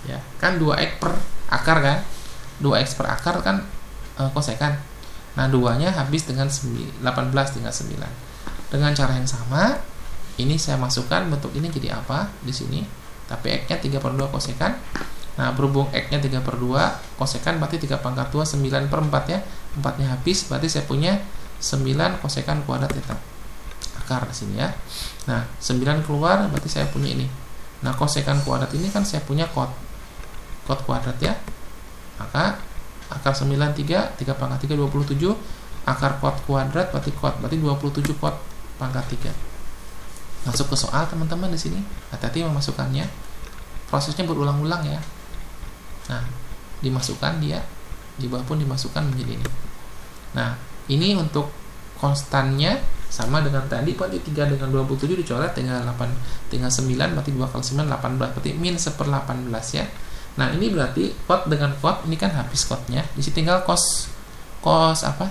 Ya, kan 2x per akar kan? 2x per akar kan kosekan. Nah, 2-nya habis dengan 18 tinggal 9. Dengan cara yang sama, ini saya masukkan bentuk ini jadi apa di sini? Tapi x-nya 3/2 kosekan. Nah berhubung x-nya 3/2 kosekan berarti 3 pangkat 2 9/4 ya. 4-nya habis, berarti saya punya 9 kosekan kuadrat theta. Akar di sini ya. Nah 9 keluar berarti saya punya ini. Nah kosekan kuadrat ini kan saya punya kot kuadrat ya. Maka akar 9 3 pangkat 3 27. Akar kot kuadrat berarti 27 kot pangkat 3. Masuk ke soal teman-teman di sini. Hati-hati memasukkannya. Prosesnya berulang-ulang ya. Nah, dimasukkan dia, di bawah pun dimasukkan menjadi ini. Nah, ini untuk konstannya sama dengan tadi, berarti 3 dengan 27 dicoret tinggal 9, berarti 2 kali 9 18, berarti min 1/18 ya. Nah, ini berarti kot dengan kot, ini kan habis kotnya. Di sini tinggal cos apa?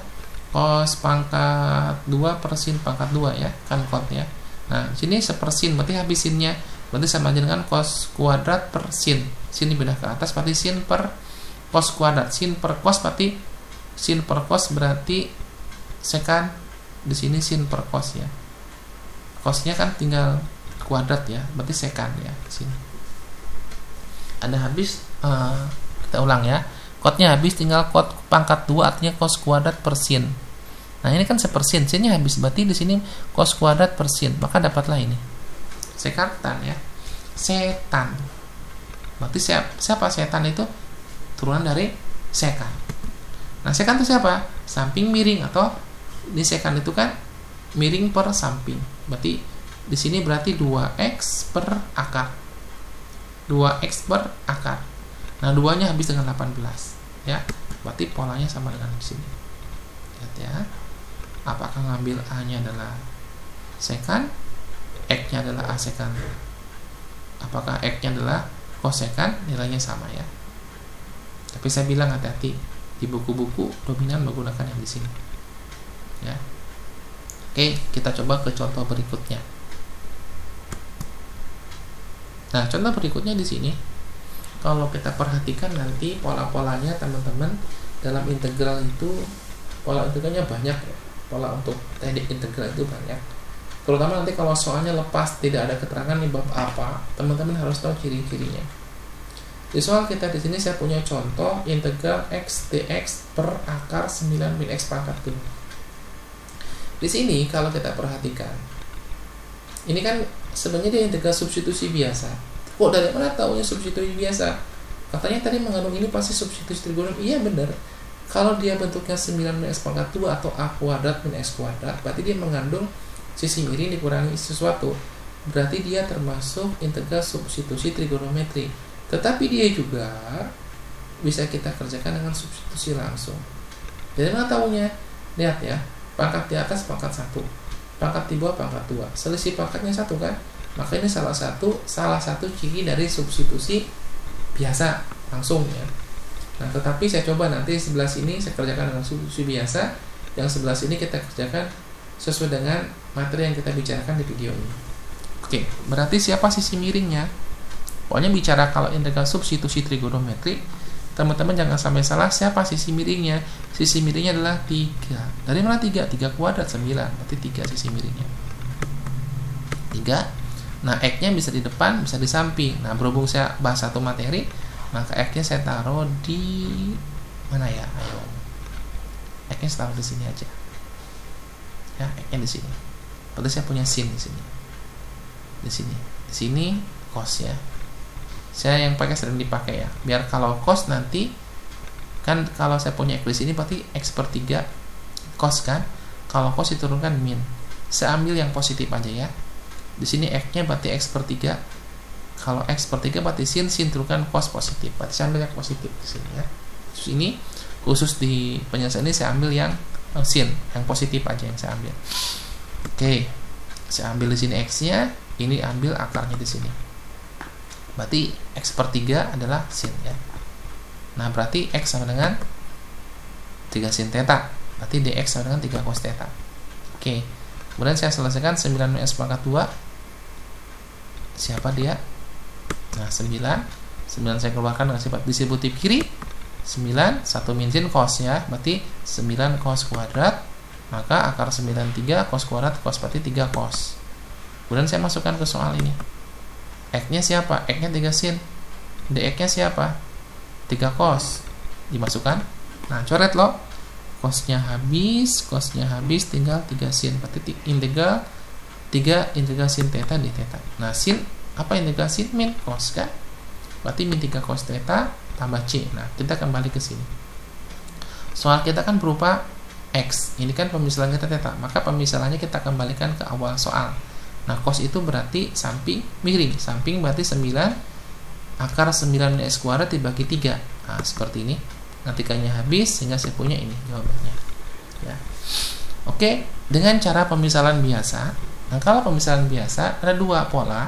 Cos pangkat 2 per sin pangkat 2 ya, kan kotnya. Nah, sini sepersin, berarti habis sinnya. Berarti sama aja dengan cos kuadrat per sin. Sin dipindah ke atas berarti sin per cos kuadrat. Sin per cos berarti sin per cos berarti sekan. Di sini sin per cos ya. Cosnya kan tinggal kuadrat ya, berarti sekan ya di sini. Ada habis, kita ulang ya. Cotnya habis, tinggal cot pangkat 2 artinya cos kuadrat per sin. Nah, ini kan sepersin, sinnya habis, berarti di sini cos kuadrat per sin. Maka dapatlah ini. Sekatan ya. Setan. Berarti siapa setan itu? Turunan dari sekan. Nah, sekan itu siapa? Samping miring, atau di sekan itu kan miring per samping. Berarti di sini berarti 2x per akar. 2x per akar. Nah, 2-nya habis dengan 18 ya. Berarti polanya sama dengan di sini. Lihat ya. Apakah ngambil A-nya adalah sekan, X-nya adalah A sekan. Apakah X-nya adalah kosekan, nilainya sama ya. Tapi saya bilang hati-hati, di buku-buku dominan menggunakan yang di sini. Ya. Oke, kita coba ke contoh berikutnya. Nah, contoh berikutnya di sini, kalau kita perhatikan nanti pola-polanya teman-teman dalam integral itu, pola integralnya banyak ya. Pola untuk teknik integral itu banyak. Terutama nanti kalau soalnya lepas tidak ada keterangan nih bab apa, teman-teman harus tahu ciri-cirinya. Di soal kita di sini saya punya contoh integral x dx per akar 9 min x pangkat 2. Di sini kalau kita perhatikan, ini kan sebenarnya dia integral substitusi biasa. Kok dari mana taunya substitusi biasa? Katanya tadi mengandung ini pasti substitusi trigonometri. Iya benar. Kalau dia bentuknya 9 min x pangkat 2 atau a kuadrat min x kuadrat, berarti dia mengandung sisi miring dikurangi sesuatu. Berarti dia termasuk integral substitusi trigonometri. Tetapi dia juga bisa kita kerjakan dengan substitusi langsung. Jadi mana tahunya? Lihat ya, pangkat di atas pangkat 1, pangkat di bawah pangkat 2. Selisih pangkatnya 1 kan? Maka ini salah satu ciri dari substitusi biasa langsung ya. Nah, tetapi saya coba nanti sebelah sini saya kerjakan dengan substitusi biasa, yang sebelah sini kita kerjakan sesuai dengan materi yang kita bicarakan di video ini. Oke, berarti siapa sisi miringnya? Pokoknya bicara kalau integral substitusi trigonometri, teman-teman jangan sampai salah siapa sisi miringnya. Sisi miringnya adalah 3. Dari mana 3? 3 kuadrat 9, berarti 3 sisi miringnya. 3. Nah, X-nya bisa di depan, bisa di samping. Nah, berhubung saya bahas satu materi, maka X-nya saya taruh di mana ya? Ayo. X-nya saya taruh di sini aja. Ya, X-nya di sini. Berarti saya punya sin di sini. Di sini. Di sini cos ya. Saya yang pakai sering dipakai ya. Biar kalau cos nanti kan kalau saya punya X di sini berarti X per 3 cos kan. Kalau cos diturunkan min. Saya ambil yang positif aja ya. Di sini X-nya berarti X per 3. Kalau X per 3 berarti sin turunkan cos positif. Berarti saya ambil yang positif di sini ya. Terus ini khusus di penyelesaian ini saya ambil yang sin, yang positif aja yang saya ambil. Oke. Saya ambil di sini X-nya, ini ambil akarnya di sini. Berarti X per 3 adalah sin ya. Nah, berarti X sama dengan 3 sin theta. Berarti dx sama dengan 3 cos theta. Oke. Kemudian saya selesaikan 9 min x pangkat 2. Siapa dia? Nah, 9 saya keluarkan dengan sifat distributif kiri. 9 1 min sin cos ya. Berarti 9 cos kuadrat. Maka akar 93 cos kuadrat cos berarti 3 cos. Kemudian saya masukkan ke soal ini. X-nya siapa? X-nya 3 sin. dx-nya siapa? 3 cos. Dimasukkan. Nah, coret loh. Cosnya habis, tinggal 3 sin. Berarti integral 3 integral sin theta di theta. Nah, sin apa integral sin? Min cos kan? Berarti min 3 cos theta tambah c. Nah, kita kembali ke sini. Soal kita kan berupa X. Ini kan pemisahan kita theta. Maka pemisahannya kita kembalikan ke awal soal. Nah, cos itu berarti samping miring. Samping berarti 9 akar 9 min x kuadrat dibagi 3. Nah, seperti ini. Nantikannya habis sehingga saya punya ini jawabannya. Ya. Oke, dengan cara pemisahan biasa. Nah, kalau pemisahan biasa ada 2 pola.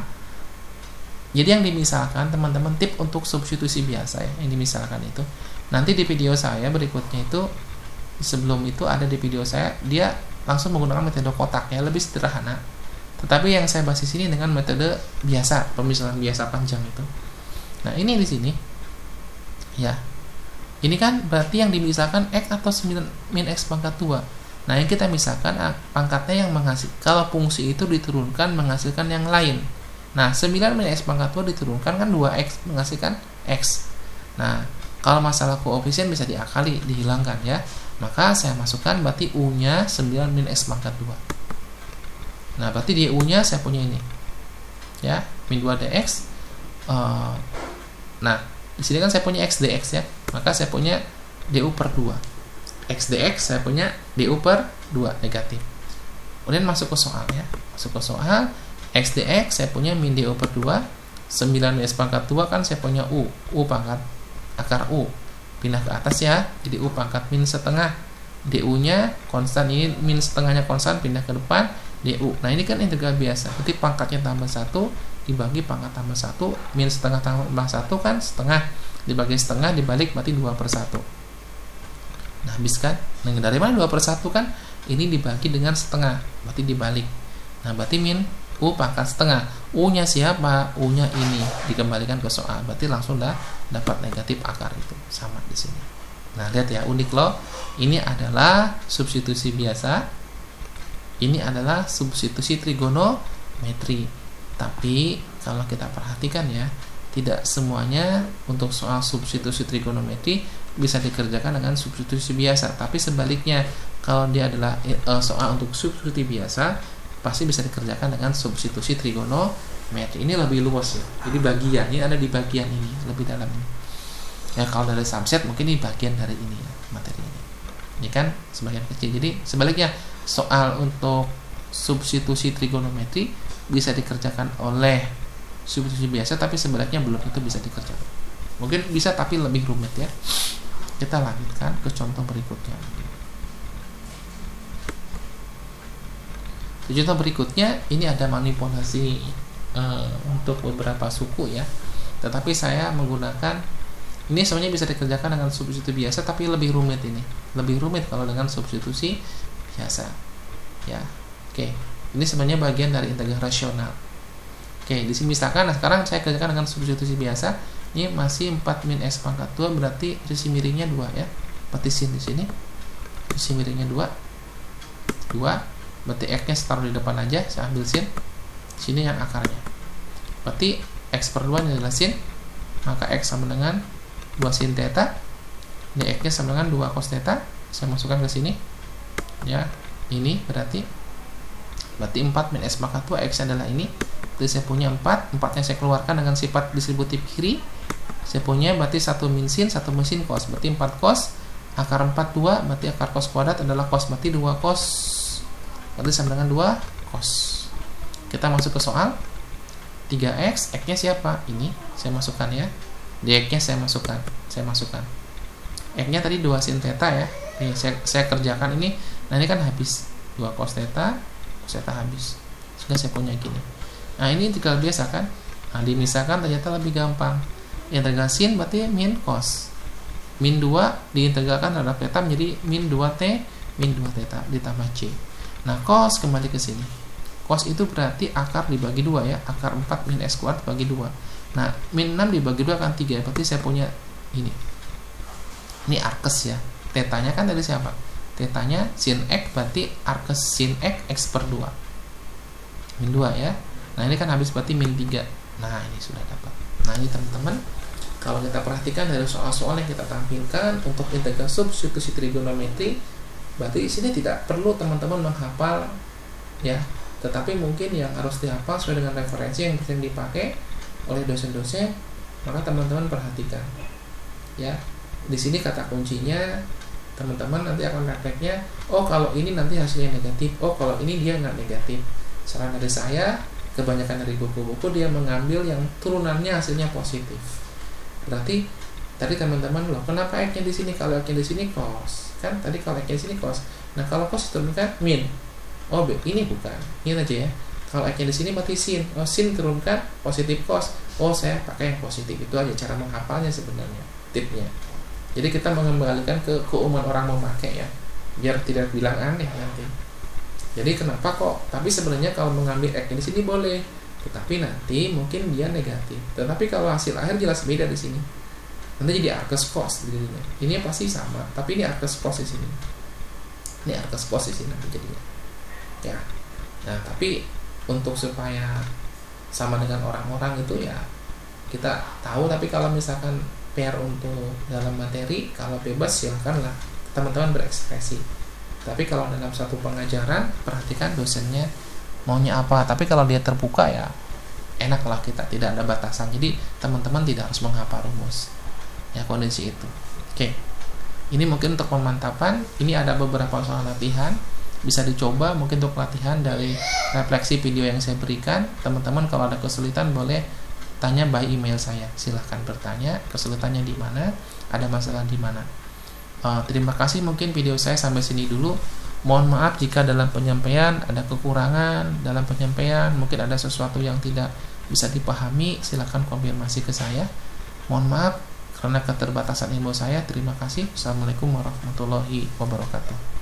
Jadi yang dimisalkan teman-teman tip untuk substitusi biasa ya, yang dimisalkan itu. Nanti di video saya berikutnya itu sebelum itu ada di video saya dia langsung menggunakan metode kotak ya, lebih sederhana. Tetapi yang saya bahas di sini dengan metode biasa, pemisahan biasa panjang itu. Nah, ini di sini. Ya. Ini kan berarti yang dimisalkan X atau 9 min X pangkat 2. Nah, yang kita misalkan pangkatnya yang menghasilkan. Kalau fungsi itu diturunkan menghasilkan yang lain. Nah, 9 min X pangkat 2 diturunkan kan 2X menghasilkan X. Nah, kalau masalah koefisien bisa diakali, dihilangkan ya. Maka saya masukkan berarti U-nya 9 min X pangkat 2. Nah, berarti di U-nya saya punya ini. Ya, min 2 dx. Nah, di sini kan saya punya X dx ya. Maka saya punya du per 2. X dx saya punya du per 2 negatif. Kemudian masuk ke soal ya. Masuk ke soal X dx saya punya min du per 2. 9 min X pangkat 2 kan saya punya U. U pangkat akar U. Pindah ke atas ya. Jadi U pangkat min setengah. Du-nya konstan, ini min setengahnya konstan, pindah ke depan du. Nah, ini kan integral biasa. Berarti pangkatnya tambah 1 dibagi pangkat tambah 1, min setengah tambah 1 kan setengah, dibagi setengah dibalik berarti 2 per 1. Nah, habis kan? Nah, dari mana 2 per 1 kan? Ini dibagi dengan setengah, berarti dibalik. Nah, berarti min U pangkat setengah. U-nya siapa? U-nya ini. Dikembalikan ke soal. Berarti langsung dapat negatif akar itu. Sama di sini. Nah, lihat ya, unik loh. Ini adalah substitusi biasa. Ini adalah substitusi trigonometri. Tapi kalau kita perhatikan ya, tidak semuanya untuk soal substitusi trigonometri bisa dikerjakan dengan substitusi biasa. Tapi sebaliknya, kalau dia adalah soal untuk substitusi biasa, pasti bisa dikerjakan dengan substitusi trigonometri. Ini lebih luas ya. Jadi bagian ini ada di bagian ini, lebih dalam ini. Ya kalau dari subset mungkin ini bagian dari ini ya, materi ini. Ini kan sebagian kecil. Jadi sebaliknya, soal untuk substitusi trigonometri bisa dikerjakan oleh substitusi biasa, tapi sebaliknya belum itu bisa dikerjakan. Mungkin bisa tapi lebih rumit ya. Kita lanjutkan ke contoh berikutnya. Contoh berikutnya ini ada manipulasi untuk beberapa suku ya. Tetapi saya menggunakan ini sebenarnya bisa dikerjakan dengan substitusi biasa, tapi lebih rumit ini. Lebih rumit kalau dengan substitusi biasa. Ya. Oke. Ini sebenarnya bagian dari integral rasional. Oke, di sini misalkan sekarang saya kerjakan dengan substitusi biasa. Ini masih 4 min x pangkat 2, berarti sisi miringnya 2 ya. Berarti sin di sini. Sisi miringnya 2. Berarti x-nya taruh di depan aja, saya ambil sin. Sini yang akarnya. Berarti x per 2 adalah sin. Maka x sama dengan 2 sin theta. Ini x-nya sama dengan 2 cos theta. Saya masukkan ke sini. Ya, ini berarti 4 min x pangkat 2, x adalah ini. Jadi saya punya 4 nya saya keluarkan dengan sifat distributif kiri. Saya punya berarti 1 min sin, 1 min sin cos. Berarti 4 cos, akar 4 2, berarti akar cos kuadrat adalah cos, berarti 2 cos. Berarti sama dengan 2 cos. Kita masuk ke soal. 3x, x-nya siapa? Ini saya masukkan ya. Dx-nya saya masukkan. X-nya tadi 2 sin theta ya. Nih saya kerjakan ini. Nah, ini kan habis 2 cos theta habis. Sudah saya punya gini. Nah, ini integral biasa kan? Nah, dimisalkan ternyata lebih gampang. Integral sin berarti min cos. Min 2 diintegralkan terhadap theta menjadi min 2t min 2 theta ditambah c. Nah, cos kembali ke sini. Cos itu berarti akar dibagi 2 ya. Akar 4 min x kuadrat bagi 2. Nah, min 6 dibagi 2 kan 3. Berarti saya punya ini. Ini arkes ya. Tetanya kan dari siapa? Tetanya sin x, berarti arkes sin x per 2. Min 2 ya. Nah, ini kan habis berarti min 3. Nah, ini sudah dapat. Nah, ini teman-teman, kalau kita perhatikan dari soal-soal yang kita tampilkan untuk integral substitusi trigonometri, berarti di sini tidak perlu teman-teman menghafal ya, tetapi mungkin yang harus dihafal sesuai dengan referensi yang sering dipakai oleh dosen-dosen. Maka teman-teman perhatikan ya. Di sini kata kuncinya teman-teman nanti akan refleksnya, oh kalau ini nanti hasilnya negatif, oh kalau ini dia nggak negatif. Saran dari saya, kebanyakan dari buku-buku dia mengambil yang turunannya hasilnya positif. Berarti tadi teman-teman loh, kenapa x-nya di sini? Kalau x-nya di sini cos, kan tadi kalau x-nya di sini cos. Nah, kalau cos turunkan min. Oh, ini bukan. Ini aja ya. Kalau x-nya di sini berarti sin. Oh, sin turunkan positif cos. Oh, saya pakai yang positif. Itu aja cara menghafalnya sebenarnya. Tipnya. Jadi kita mengembalikan ke keumuman orang memakai ya, biar tidak bilang aneh nanti. Jadi kenapa kok? Tapi sebenarnya kalau mengambil x di sini boleh, tetapi nanti mungkin dia negatif. Tetapi kalau hasil akhir jelas beda di sini. Nanti jadi arkes cos jadinya. Ini pasti sama, tapi ini arkes cos di sini. Ini arkes cos di sini nanti jadinya. Ya. Nah, tapi untuk supaya sama dengan orang-orang itu ya kita tahu. Tapi kalau misalkan PR untuk dalam materi, kalau bebas silakanlah teman-teman berekspresi. Tapi kalau dalam satu pengajaran, perhatikan dosennya maunya apa. Tapi kalau dia terbuka ya enaklah, kita tidak ada batasan. Jadi teman-teman tidak harus menghafal rumus. Ya, kondisi itu. Oke. Ini mungkin untuk pemantapan. Ini ada beberapa soal latihan. Bisa dicoba mungkin untuk latihan dari refleksi video yang saya berikan. Teman-teman kalau ada kesulitan boleh tanya by email saya, silahkan bertanya kesulitannya di mana, ada masalah di mana. Terima kasih, mungkin video saya sampai sini dulu. Mohon maaf jika dalam penyampaian ada kekurangan dalam penyampaian, mungkin ada sesuatu yang tidak bisa dipahami, silahkan konfirmasi ke saya. Mohon maaf karena keterbatasan ilmu saya. Terima kasih. Assalamualaikum warahmatullahi wabarakatuh.